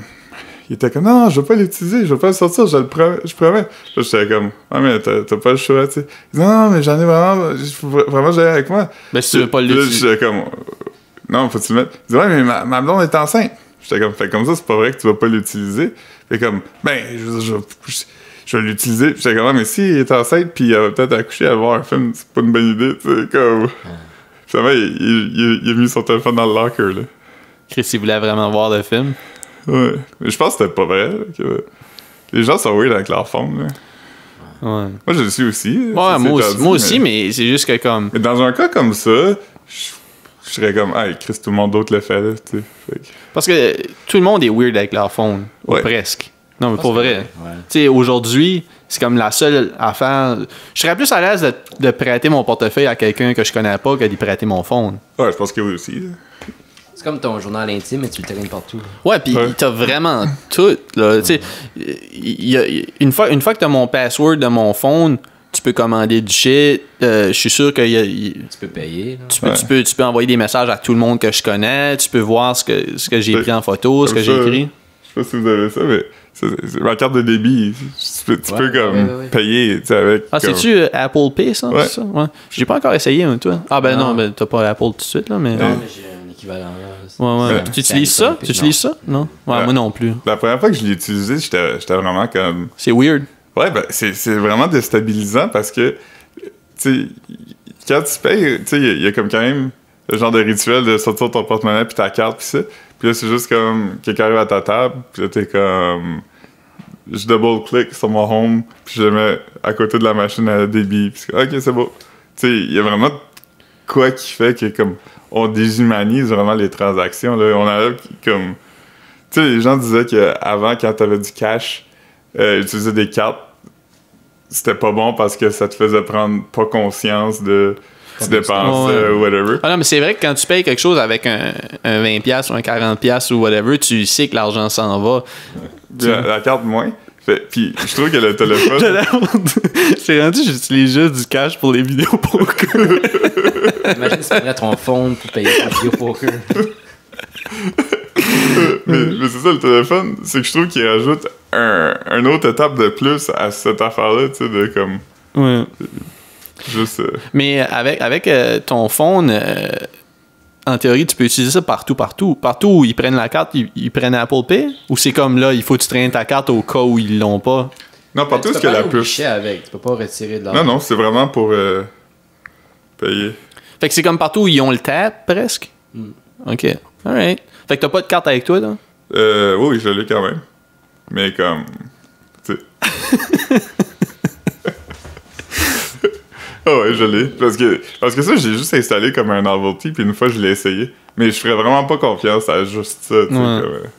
[SPEAKER 1] non, je vais pas l'utiliser, je vais pas le sortir, je promets. Là, j'étais comme, mais t'as pas le choix, tu sais. Non, mais j'en ai vraiment, vraiment, j'allais avec moi.
[SPEAKER 3] Ben, si tu veux pas l'utiliser.
[SPEAKER 1] Là, j'étais comme, non, faut que tu le mettes. Il dit, ouais, mais ma blonde est enceinte. J'étais comme, fait comme ça, c'est pas vrai que tu vas pas l'utiliser. Fait comme, je vais l'utiliser. J'étais comme, mais si il est enceinte, puis il va peut-être accoucher à voir un film, c'est pas une bonne idée, tu sais, comme. Finalement, il a mis son téléphone dans le locker, là.
[SPEAKER 3] Chris, il voulait vraiment voir le film.
[SPEAKER 1] Ouais. Mais je pense que c'était pas vrai, là, que les gens sont weird avec leur phone, là.
[SPEAKER 3] Ouais.
[SPEAKER 1] Moi, je le suis aussi.
[SPEAKER 3] Ouais, moi aussi, mais c'est juste que comme...
[SPEAKER 1] Mais dans un cas comme ça, je serais comme, hey, Chris, tout le monde d'autre le fait, là, tu sais.
[SPEAKER 3] Parce que tout le monde est weird avec leur phone, ou presque. Non, mais pour vrai. Tu sais, aujourd'hui, c'est comme la seule affaire... Je serais plus à l'aise de prêter mon portefeuille à quelqu'un que je connais pas que d'y prêter mon phone.
[SPEAKER 1] Ouais, je pense que oui aussi, là.
[SPEAKER 2] C'est comme ton journal intime, mais tu le traînes partout.
[SPEAKER 3] Ouais, pis t'as vraiment tout, là. Tu sais, une fois que t'as mon password de mon phone, tu peux commander du shit. Je suis sûr que
[SPEAKER 2] tu peux payer. Là.
[SPEAKER 3] Tu peux envoyer des messages à tout le monde que je connais. Tu peux voir ce que j'ai pris en photo, ce que j'ai écrit.
[SPEAKER 1] Je sais pas si vous avez ça, mais ma carte de débit, tu peux comme payer, tu sais, avec...
[SPEAKER 3] Ah,
[SPEAKER 1] comme...
[SPEAKER 3] c'est-tu Apple Pay, ça?
[SPEAKER 1] Ouais.
[SPEAKER 3] Ça? Ouais. J'ai pas encore essayé, hein, toi. Ah, ben non, ben t'as pas Apple tout de suite, là, mais...
[SPEAKER 2] Non, mais j'ai un équivalent, là.
[SPEAKER 3] Ouais. Tu utilises ça? Tu utilises ça? Non? Ouais, moi non plus.
[SPEAKER 1] La première fois que je l'ai utilisé, j'étais vraiment comme...
[SPEAKER 3] C'est weird.
[SPEAKER 1] Ouais, ben, c'est vraiment déstabilisant parce que, tu sais, quand tu payes, tu sais, il y a comme quand même le genre de rituel de sortir ton porte-monnaie puis ta carte puis ça. Puis là, c'est juste comme quelqu'un arrive à ta table, puis là, t'es comme... Je double-click sur mon home, puis je le mets à côté de la machine à débit, puis OK, c'est beau. Tu sais, il y a vraiment quoi qui fait que, comme, on déshumanise vraiment les transactions, là. On a comme... Tu sais, les gens disaient qu'avant, quand t'avais du cash, utiliser des cartes, c'était pas bon parce que ça te faisait prendre pas conscience de... Tu dépenses whatever.
[SPEAKER 3] Ah non, mais c'est vrai que quand tu payes quelque chose avec un 20$ ou un 40$ ou whatever, tu sais que l'argent s'en va.
[SPEAKER 1] La carte, moins. Puis je trouve que le téléphone...
[SPEAKER 3] C'est rendu, j'utilise juste du cash pour les vidéos poker.
[SPEAKER 2] Imagine si tu prends ton phone pour payer ton vidéo poker.
[SPEAKER 1] mais c'est ça, le téléphone, c'est que je trouve qu'il rajoute un autre étape de plus à cette affaire-là, tu sais, de comme...
[SPEAKER 3] Ouais.
[SPEAKER 1] Juste...
[SPEAKER 3] Mais avec ton phone, en théorie, tu peux utiliser ça partout. Partout où ils prennent la carte, ils prennent Apple Pay? Ou c'est comme là, il faut que tu traînes ta carte au cas où ils l'ont pas?
[SPEAKER 1] Non, partout où il y a la puce.
[SPEAKER 2] Avec. Tu peux pas retirer de l'argent.
[SPEAKER 1] Non, c'est vraiment pour payer.
[SPEAKER 3] Fait que c'est comme partout où ils ont le tap, presque? OK. Alright. Fait que t'as pas de carte avec toi, là?
[SPEAKER 1] Oui, je l'ai quand même. Mais comme... Tu sais... Ah ouais, je l'ai. Parce que ça, j'ai juste installé comme un novelty, puis une fois, je l'ai essayé. Mais je ferais vraiment pas confiance à juste ça, tu sais.
[SPEAKER 3] Ouais.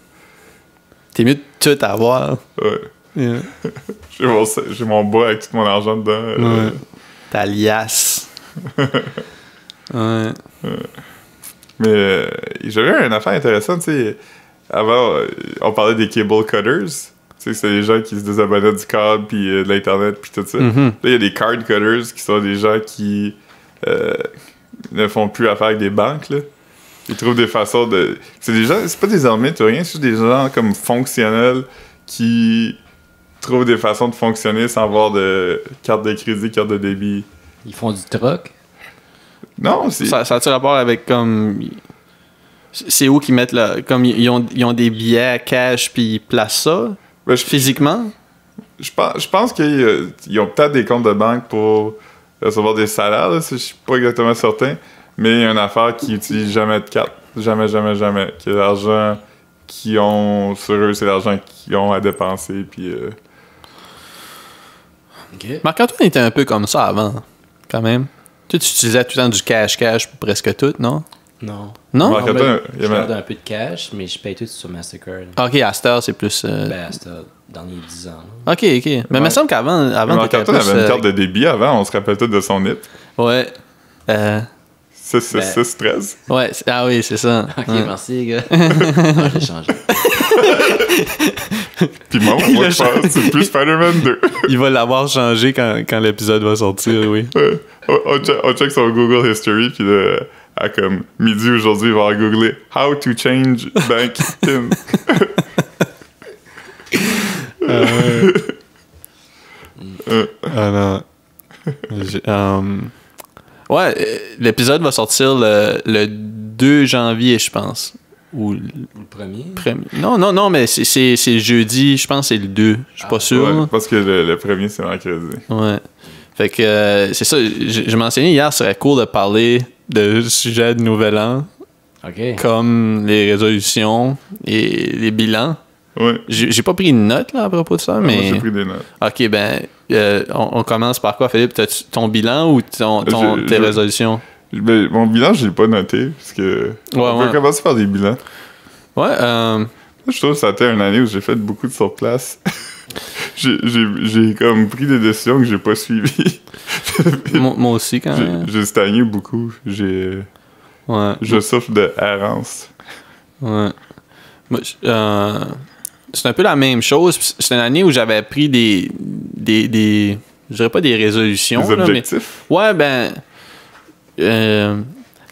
[SPEAKER 3] T'es mieux de tout avoir.
[SPEAKER 1] Ouais.
[SPEAKER 3] Yeah.
[SPEAKER 1] J'ai mon bois avec tout mon argent dedans.
[SPEAKER 3] Ouais. Ta liasse. Ouais.
[SPEAKER 1] Mais j'avais une affaire intéressante, tu sais. Avant, on parlait des cable cutters. Tu sais, c'est des gens qui se désabonnaient du câble, puis de l'Internet, puis tout ça. Là, il y a des card cutters qui sont des gens qui ne font plus affaire avec des banques, là. Ils trouvent des façons de... C'est des gens... C'est pas des ermites ou rien, c'est juste des gens comme fonctionnels qui trouvent des façons de fonctionner sans avoir de carte de crédit, carte de débit.
[SPEAKER 2] Ils font du troc?
[SPEAKER 1] Non, c'est...
[SPEAKER 3] Ça a-tu rapport avec comme... C'est où qu'ils mettent là? Comme ils ont des billets cash puis ils placent ça?
[SPEAKER 1] Ben,
[SPEAKER 3] physiquement?
[SPEAKER 1] Je pense qu'ils ont peut-être des comptes de banque pour recevoir des salaires, là, je suis pas exactement certain. Mais il y a une affaire qui utilise jamais de carte. Jamais. Que l'argent qu'ils ont sur eux, c'est l'argent qu'ils ont à dépenser. Puis,
[SPEAKER 2] OK.
[SPEAKER 3] Marc-Antoine était un peu comme ça avant, quand même. Tu utilisais tout le temps du cash pour presque tout, non?
[SPEAKER 2] Non.
[SPEAKER 3] Non?
[SPEAKER 1] Marc-Antoine,
[SPEAKER 2] Je garde un peu de cash, mais je paye tout sur Mastercard.
[SPEAKER 3] OK, à cette heure, c'est plus...
[SPEAKER 2] Ben, c'était dans les 10 ans. Là.
[SPEAKER 3] OK. Mais il me semble qu'avant
[SPEAKER 1] Marc-Antoine avait une carte de débit avant, on se rappelle tout de son NIP.
[SPEAKER 3] Ouais.
[SPEAKER 1] 6-13.
[SPEAKER 3] Ouais, ah oui, c'est ça.
[SPEAKER 2] OK,
[SPEAKER 3] Ouais.
[SPEAKER 2] merci, gars. Ah, j'ai changé.
[SPEAKER 1] Puis moi, je pense c'est plus Spider-Man 2.
[SPEAKER 3] Il va l'avoir changé quand l'épisode va sortir, oui.
[SPEAKER 1] On check son Google History, puis là, à comme midi aujourd'hui, il va googler « How to change bank PIN ».
[SPEAKER 3] non. Ouais, l'épisode va sortir le 2 janvier, je pense. Ou
[SPEAKER 2] le premier?
[SPEAKER 3] Non, mais c'est jeudi, je pense que c'est le 2. Je suis pas sûr.
[SPEAKER 1] Ouais, parce que le premier, c'est mercredi.
[SPEAKER 3] Ouais. Fait que c'est ça, je mentionnais hier, ce serait cool de parler de sujets de Nouvel An.
[SPEAKER 2] OK.
[SPEAKER 3] Comme les résolutions et les bilans.
[SPEAKER 1] Ouais.
[SPEAKER 3] J'ai pas pris une note là, à propos de ça, mais...
[SPEAKER 1] Moi, j'ai pris des notes.
[SPEAKER 3] OK, ben, on commence par quoi, Philippe? T'as-tu ton bilan ou tes résolutions?
[SPEAKER 1] Ben, mon bilan, je l'ai pas noté, parce que... on peut commencer par des bilans.
[SPEAKER 3] Ouais,
[SPEAKER 1] Je trouve que ça a été une année où j'ai fait beaucoup de surplace. j'ai comme pris des décisions que j'ai pas suivies.
[SPEAKER 3] moi aussi, quand même.
[SPEAKER 1] J'ai stagné beaucoup.
[SPEAKER 3] Ouais.
[SPEAKER 1] Je souffre de errance.
[SPEAKER 3] Ouais. Moi, c'est un peu la même chose. C'est une année où j'avais pris des je dirais pas des résolutions.
[SPEAKER 1] Des objectifs?
[SPEAKER 3] Mais, ouais, ben...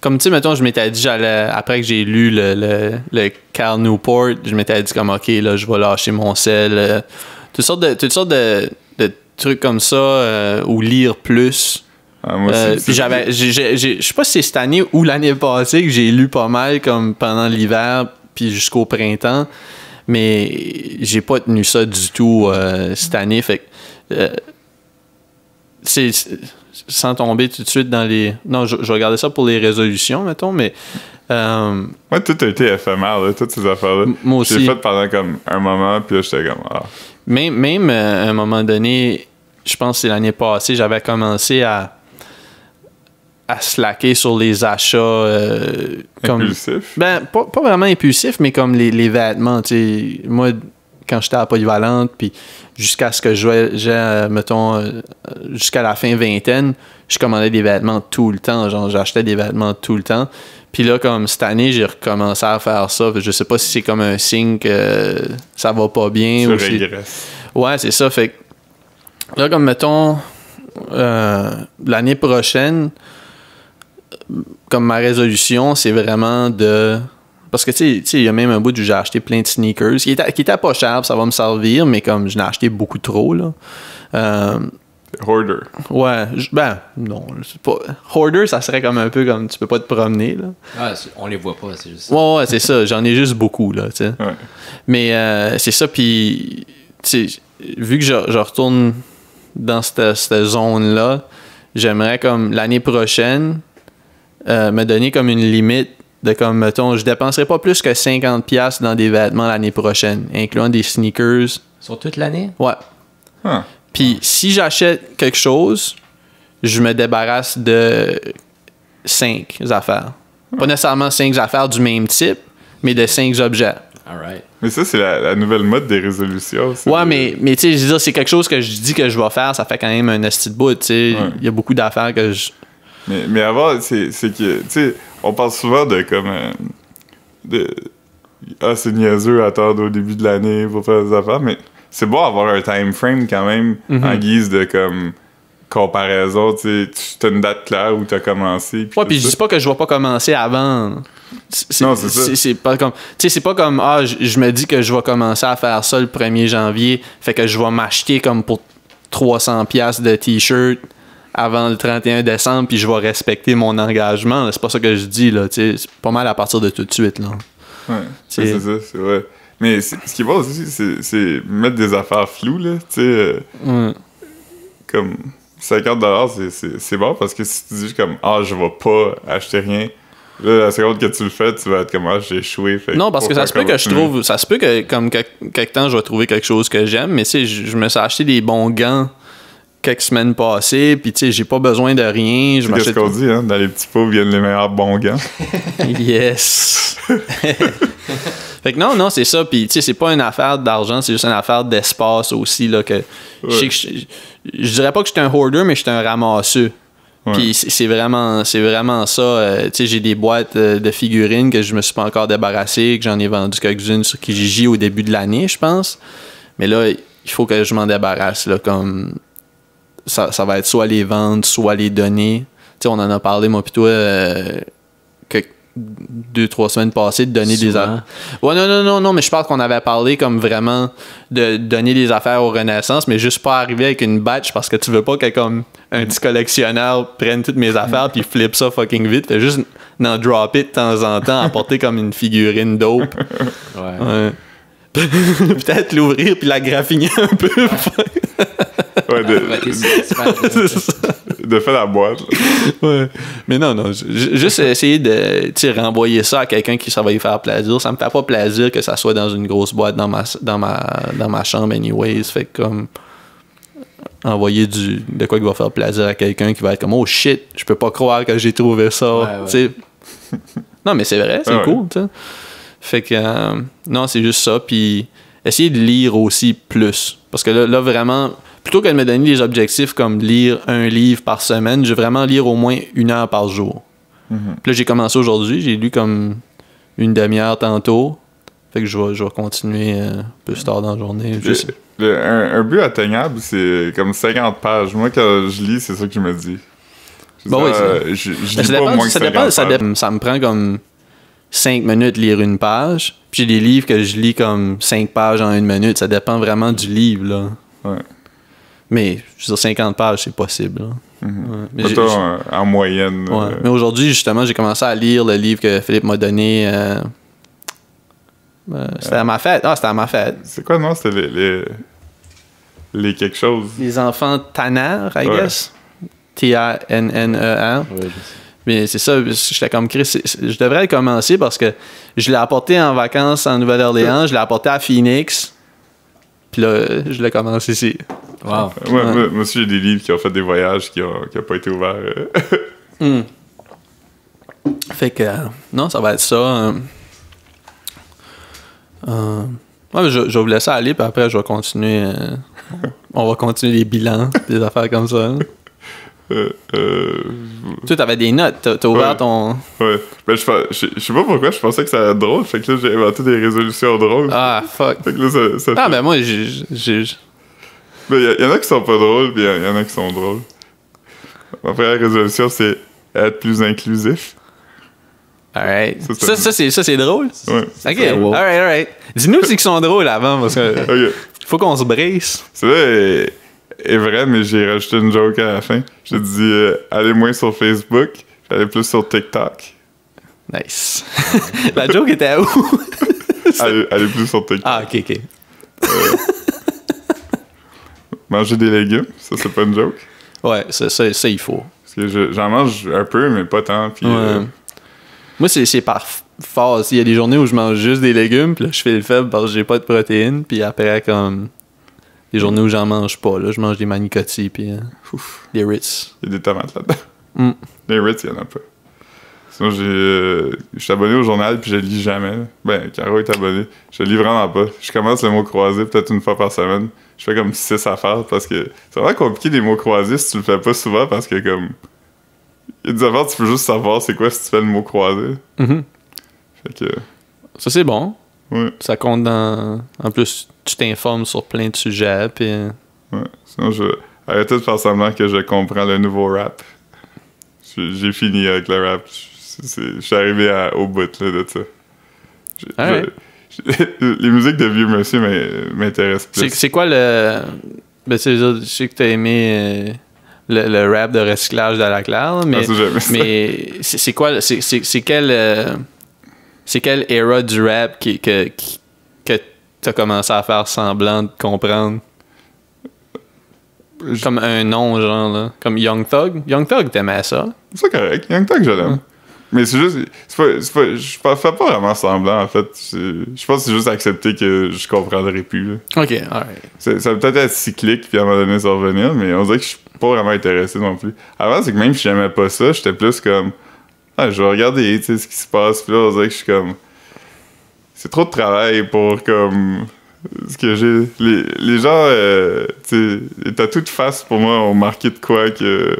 [SPEAKER 3] comme tu sais, mettons, je m'étais dit, après que j'ai lu le Cal Newport, je m'étais dit comme, OK, là, je vais lâcher mon sel. Toutes sortes de trucs comme ça, ou lire plus.
[SPEAKER 1] Ah, moi aussi,
[SPEAKER 3] puis je sais pas si c'est cette année ou l'année passée que j'ai lu pas mal, comme pendant l'hiver, puis jusqu'au printemps, mais j'ai pas tenu ça du tout cette année. Fait que c'est sans tomber tout de suite dans les... Non, je regardais ça pour les résolutions, mettons, mais...
[SPEAKER 1] Moi, tout a été éphémère, là, toutes ces affaires-là.
[SPEAKER 3] Moi aussi.
[SPEAKER 1] J'ai fait pendant comme un moment, puis là, j'étais comme... Ah.
[SPEAKER 3] Même à un moment donné, je pense que c'est l'année passée, j'avais commencé à slacker sur les achats...
[SPEAKER 1] Impulsifs?
[SPEAKER 3] Ben, pas vraiment impulsifs, mais comme les vêtements, tu sais. Moi, quand j'étais à Polyvalente, puis jusqu'à ce que j'ai, mettons, jusqu'à la fin vingtaine, je commandais des vêtements tout le temps. Genre, j'achetais des vêtements tout le temps. Puis là, comme cette année, j'ai recommencé à faire ça. Je sais pas si c'est comme un signe que ça va pas bien.
[SPEAKER 1] Tu
[SPEAKER 3] ou
[SPEAKER 1] régresses.
[SPEAKER 3] Ouais, c'est ça. Fait que là, comme mettons, l'année prochaine, comme ma résolution, c'est vraiment de... Parce que, tu sais, il y a même un bout où j'ai acheté plein de sneakers qui étaient pas chers, ça va me servir, mais comme je n'ai acheté beaucoup trop, là.
[SPEAKER 1] Hoarder.
[SPEAKER 3] Ouais, non, c'est pas... Hoarder, ça serait comme un peu comme tu peux pas te promener, là.
[SPEAKER 2] Ah, on les voit pas, c'est juste ça.
[SPEAKER 3] Ouais, c'est ça. J'en ai juste beaucoup, là, tu sais.
[SPEAKER 1] Ouais.
[SPEAKER 3] Mais c'est ça, puis... Tu sais, vu que je retourne dans cette zone-là, j'aimerais, comme, l'année prochaine, me donner comme une limite de, comme, mettons, je dépenserai pas plus que 50$ dans des vêtements l'année prochaine, incluant des sneakers.
[SPEAKER 2] Sur toute l'année?
[SPEAKER 3] Ouais.
[SPEAKER 1] Ah.
[SPEAKER 3] Puis si j'achète quelque chose, je me débarrasse de 5 affaires. Pas nécessairement 5 affaires du même type, mais de 5 objets.
[SPEAKER 2] Alright.
[SPEAKER 1] Mais ça, c'est la nouvelle mode des résolutions.
[SPEAKER 3] Ouais, mais tu sais, je veux dire, c'est quelque chose que je dis que je vais faire, ça fait quand même un esti de bout, tu sais.
[SPEAKER 1] Ouais.
[SPEAKER 3] Il y a beaucoup d'affaires que je...
[SPEAKER 1] Mais avant, c'est que, tu sais, on parle souvent de comme. C'est niaiseux à attendre au début de l'année pour faire des affaires, mais c'est bon avoir un time frame quand même en guise de comme comparaison. Tu sais, as une date claire où tu as commencé.
[SPEAKER 3] Ouais, puis je dis pas que je vais pas commencer avant.
[SPEAKER 1] Non, c'est ça.
[SPEAKER 3] C'est pas comme, tu sais, c'est pas comme, je me dis que je vais commencer à faire ça le 1er janvier, fait que je vais m'acheter comme pour 300$ de t-shirt avant le 31 décembre, puis je vais respecter mon engagement. Là. C'est pas ça que je dis, là, tu sais. C'est pas mal à partir de tout de suite, là.
[SPEAKER 1] Ouais, c'est ça, c'est vrai. Mais ce qui est bon aussi, c'est mettre des affaires floues, là, tu sais. Comme 50$, c'est bon parce que si tu dis comme, je vais pas acheter rien, là, la seconde que tu le fais, tu vas être comme, j'ai échoué.
[SPEAKER 3] Non, parce que ça se peut que je trouve, ça se peut que, comme quelque temps, je vais trouver quelque chose que j'aime, mais tu sais, je me suis acheté des bons gants quelques semaines passées, puis tu sais, j'ai pas besoin de rien.
[SPEAKER 1] C'est ce qu'on dit, hein? Dans les petits pots viennent les meilleurs bons gants.
[SPEAKER 3] Yes! Fait que non, c'est ça. Puis, tu sais, c'est pas une affaire d'argent, c'est juste une affaire d'espace aussi, là, que...
[SPEAKER 1] Ouais.
[SPEAKER 3] Je dirais pas que j'étais un hoarder, mais j'étais un ramasseux.
[SPEAKER 1] Ouais.
[SPEAKER 3] Puis c'est vraiment ça. Tu sais, j'ai des boîtes de figurines que je me suis pas encore débarrassé, que j'en ai vendu quelques-unes sur Kijiji au début de l'année, je pense. Mais là, il faut que je m'en débarrasse, là, comme... Ça va être soit les vendre, soit les donner. Tu sais, on en a parlé, moi, pis toi, 2-3 semaines passées, de donner des affaires. Ouais, non, mais je pense qu'on avait parlé comme vraiment de donner des affaires aux Renaissance, mais juste pas arriver avec une batch parce que tu veux pas que comme un petit collectionneur prenne toutes mes affaires puis flippe ça fucking vite. Fait juste n'en dropper de temps en temps, apporter comme une figurine dope. Ouais. Peut-être l'ouvrir puis la graffiner un peu.
[SPEAKER 1] Ouais, de faire la boîte.
[SPEAKER 3] Ouais. Mais non, juste essayer de renvoyer ça à quelqu'un qui ça va lui faire plaisir. Ça me fait pas plaisir que ça soit dans une grosse boîte dans ma chambre anyways. Fait que comme envoyer de quoi qui va faire plaisir à quelqu'un qui va être comme oh shit, je peux pas croire que j'ai trouvé ça. Ouais. Non mais c'est vrai, c'est cool. T'sais. Fait que non, c'est juste ça. Puis essayer de lire aussi plus. Parce que là vraiment, plutôt que de me donner des objectifs comme lire un livre par semaine, je vais vraiment lire au moins 1 heure par jour. Puis là, j'ai commencé aujourd'hui. J'ai lu comme une demi-heure tantôt. Fait que je vais continuer plus tard dans la journée.
[SPEAKER 1] Un but atteignable, c'est comme 50 pages. Moi, quand je lis, c'est ça que je me dis. Je lis pas moins que 50 pages.
[SPEAKER 3] Ça me prend comme 5 minutes lire une page. Puis j'ai des livres que je lis comme 5 pages en 1 minute. Ça dépend vraiment du livre, là.
[SPEAKER 1] Ouais.
[SPEAKER 3] Mais, je veux dire, 50 pages, c'est possible. Ouais. Mais
[SPEAKER 1] en moyenne.
[SPEAKER 3] Ouais. Mais aujourd'hui, justement, j'ai commencé à lire le livre que Philippe m'a donné. C'était à ma fête. C'était à ma fête.
[SPEAKER 1] C'est quoi, non? C'était les quelque chose.
[SPEAKER 3] Les enfants Tanner, I guess. T-A-N-N-E-R.
[SPEAKER 2] Ouais,
[SPEAKER 3] mais c'est ça, j'étais comme Chris, je devrais le commencer parce que je l'ai apporté en vacances en Nouvelle-Orléans, je l'ai apporté à Phoenix, puis là, je l'ai commencé ici.
[SPEAKER 2] Wow.
[SPEAKER 1] Moi aussi, j'ai des livres qui ont fait des voyages qui ont pas été ouverts.
[SPEAKER 3] Fait que, non, ça va être ça. Ouais, je vais vous laisser aller, puis après, je vais continuer. On va continuer les bilans, des affaires comme ça. Toi, t'avais des notes, t'as ouvert ton...
[SPEAKER 1] Ouais, ben je sais pas pourquoi, je pensais que ça allait être drôle, fait que là, j'ai inventé des résolutions drôles.
[SPEAKER 3] Ah, fuck.
[SPEAKER 1] Fait que là, ça fait...
[SPEAKER 3] ben moi, j'ai...
[SPEAKER 1] Ben, y en a qui sont pas drôles, pis y en a qui sont drôles. Ma première résolution, c'est être plus inclusif.
[SPEAKER 3] Alright. Ça, c'est drôle?
[SPEAKER 1] Ouais.
[SPEAKER 3] Ok, alright. Dis-nous ce qui sont drôles avant, parce que...
[SPEAKER 1] Ok.
[SPEAKER 3] Faut qu'on se brise.
[SPEAKER 1] C'est là... est vraie, mais j'ai rajouté une joke à la fin. J'ai dit allez moins sur Facebook, allez plus sur TikTok.
[SPEAKER 3] Nice. La joke était où?
[SPEAKER 1] allez plus sur TikTok.
[SPEAKER 3] Ah, ok.
[SPEAKER 1] Manger des légumes, ça c'est pas une joke.
[SPEAKER 3] Ouais, ça il faut.
[SPEAKER 1] Parce que j'en mange un peu, mais pas tant. Puis,
[SPEAKER 3] moi, c'est par phase. Il y a des journées où je mange juste des légumes, puis là, je fais le faible parce que j'ai pas de protéines, puis après, comme... des journées où j'en mange pas, là, je mange des manicotti, puis des Ritz.
[SPEAKER 1] Il y a des tomates là-dedans. Les Ritz, il y en a pas. Sinon, je suis abonné au journal, puis je lis jamais. Là. Ben, Caro est abonné. Je lis vraiment pas. Je commence le mot croisé peut-être une fois par semaine. Je fais comme 6 affaires, parce que c'est vraiment compliqué les mots croisés si tu le fais pas souvent, parce que comme... il y a des affaires, tu peux juste savoir c'est quoi si tu fais le mot croisé. Fait que...
[SPEAKER 3] ça, c'est bon.
[SPEAKER 1] Ouais.
[SPEAKER 3] Ça compte dans... En plus, tu t'informes sur plein de sujets, puis...
[SPEAKER 1] Ouais. Sinon, je arrêtez de faire semblant que je comprends le nouveau rap. J'ai fini avec le rap. Je suis arrivé au bout là, de ça. Les musiques de vieux monsieur m'intéressent plus.
[SPEAKER 3] C'est quoi le... Ben, je sais que t'as aimé le rap de recyclage de la Claire, mais, mais c'est quoi... C'est quelle era du rap que t'as commencé à faire semblant de comprendre? Comme un nom, genre, là. Comme Young Thug. Young Thug, t'aimais ça?
[SPEAKER 1] C'est correct. Young Thug, je l'aime. Mais c'est juste... je fais pas vraiment semblant, en fait. Je pense que c'est juste accepter que je comprendrai plus. Là.
[SPEAKER 3] OK, alright.
[SPEAKER 1] Ça va peut-être être cyclique, puis à un moment donné, ça va revenir, mais on dirait que je suis pas vraiment intéressé non plus. Avant, c'est que même si j'aimais pas ça, j'étais plus comme... ah, je vais regarder, tu sais, ce qui se passe, puis là, on dirait que je suis comme... c'est trop de travail pour, comme... ce que j'ai... Les gens, tu sais, les tatous de face, pour moi, ont marqué de quoi que...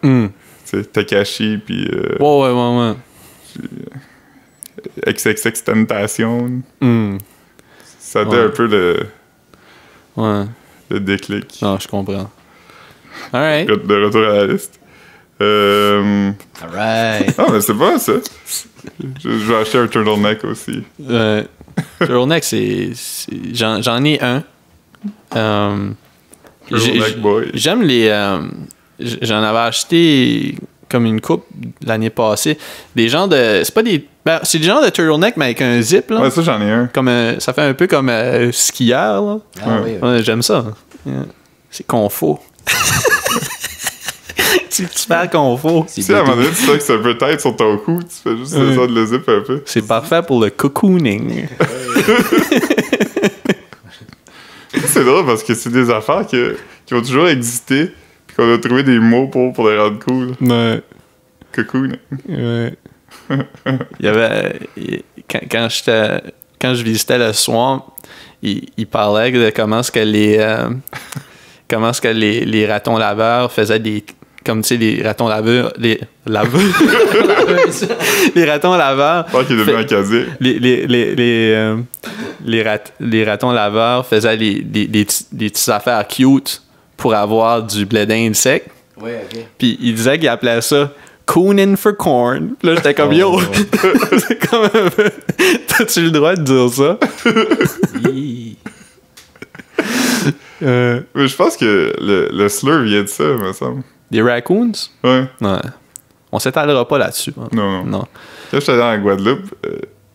[SPEAKER 1] tu sais, Tekashi, puis...
[SPEAKER 3] ouais.
[SPEAKER 1] XXX Tentation. Ça a été un peu le déclic.
[SPEAKER 3] Non, je comprends. Alright.
[SPEAKER 1] De retour à la liste.
[SPEAKER 2] Alright.
[SPEAKER 1] Ah, mais c'est bon, ça. Je vais acheter un turtleneck aussi.
[SPEAKER 3] Turtleneck, j'en ai un.
[SPEAKER 1] Turtleneck boy.
[SPEAKER 3] J'aime les... j'en avais acheté comme une coupe l'année passée. Des genres de... c'est pas des... ben, c'est des genres de turtleneck, mais avec un zip, là.
[SPEAKER 1] Ouais, ça, j'en ai un.
[SPEAKER 3] Comme ça fait un peu comme skieur, là.
[SPEAKER 2] Ah oui.
[SPEAKER 3] Ouais, j'aime ça. C'est confort. C'est super confort.
[SPEAKER 1] Tu sais, à un moment donné, tu sais que c'est un peu tête sur ton cou, tu fais juste descendre le zip un peu.
[SPEAKER 3] C'est parfait pour le cocooning.
[SPEAKER 1] C'est drôle parce que c'est des affaires qui ont toujours existé, puis qu'on a trouvé des mots pour les rendre cool.
[SPEAKER 3] Ouais.
[SPEAKER 1] Cocoon.
[SPEAKER 3] Ouais. Il y avait... Quand je visitais le swamp, il parlait de comment est-ce que les ratons laveurs faisaient des... comme tu sais, les ratons laveurs... Les ratons laveurs...
[SPEAKER 1] Je pense qu'il est devenu un casier.
[SPEAKER 3] Les ratons laveurs faisaient des petites affaires cute pour avoir du blé d'Inde sec.
[SPEAKER 2] Ouais, ok.
[SPEAKER 3] Puis il disait qu'il appelait ça Coonin' for corn. Puis là, j'étais comme yo. C'est comme un peu. T'as-tu le droit de dire ça?
[SPEAKER 1] Mais je pense que le slur vient de ça, me semble.
[SPEAKER 3] Des raccoons?
[SPEAKER 1] Ouais.
[SPEAKER 3] Ouais. On s'étalera pas là-dessus. Hein.
[SPEAKER 1] Non. Quand j'étais allé en Guadeloupe,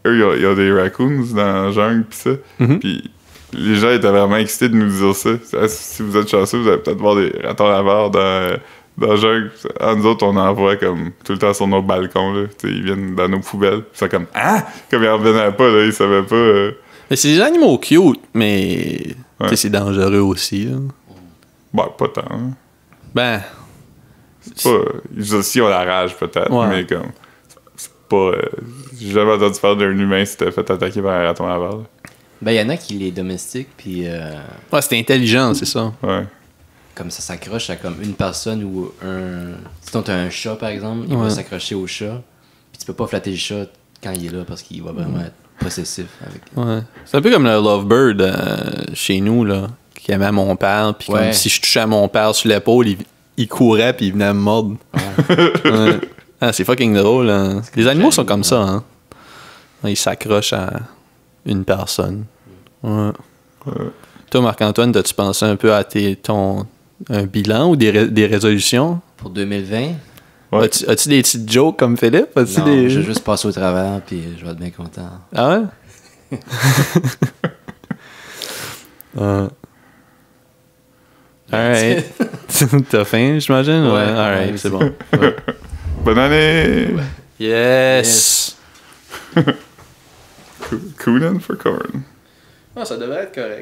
[SPEAKER 1] eux, ils ont des raccoons dans la jungle, pis ça. Puis les gens étaient vraiment excités de nous dire ça. Si vous êtes chanceux, vous allez peut-être voir des ratons laveurs dans la jungle. Nous autres, on en voit comme tout le temps sur nos balcons. Là. Ils viennent dans nos poubelles. C'est comme « Ah! » Comme ils en revenaient pas, là, ils savaient pas...
[SPEAKER 3] Mais c'est des animaux cute, mais c'est dangereux aussi. Là.
[SPEAKER 1] Bon, pas tant. Hein.
[SPEAKER 3] Ben...
[SPEAKER 1] C'est pas... Si on la rage, peut-être, mais comme... C'est pas... J'ai jamais entendu parler d'un humain qui s'était fait attaquer par un raton laveur. Là.
[SPEAKER 2] Ben, il y en a qui les domestiquent, puis...
[SPEAKER 3] Ouais, c'est intelligent, c'est ça.
[SPEAKER 1] Ouais.
[SPEAKER 2] Comme ça s'accroche à comme une personne ou un... Si t'as un chat, par exemple, il va s'accrocher au chat, puis tu peux pas flatter le chat quand il est là, parce qu'il va vraiment être possessif avec...
[SPEAKER 3] Ouais. C'est un peu comme le Lovebird chez nous, là, qui aimait mon père, puis comme si je touchais à mon père sur l'épaule, il courait, puis il venait me mordre. Ouais. Ah, c'est fucking drôle. Hein. Les animaux sont comme ça, hein. Ils s'accrochent à une personne. Ouais. Toi, Marc-Antoine, t'as-tu pensé un peu à un bilan ou des résolutions?
[SPEAKER 2] Pour 2020?
[SPEAKER 1] Ouais.
[SPEAKER 3] As-tu des petites jokes comme Philippe?
[SPEAKER 2] Non, je vais juste passer au travers, puis je vais être bien content.
[SPEAKER 3] Ah ouais? Alright. T'as faim, j'imagine?
[SPEAKER 2] Ouais.
[SPEAKER 3] Alright,
[SPEAKER 2] Ouais,
[SPEAKER 3] c'est
[SPEAKER 2] c'est-
[SPEAKER 3] bon.
[SPEAKER 2] Ouais.
[SPEAKER 1] Bonne année!
[SPEAKER 3] Yes!
[SPEAKER 1] Coonan for corn.
[SPEAKER 3] Ah, ça devrait être correct.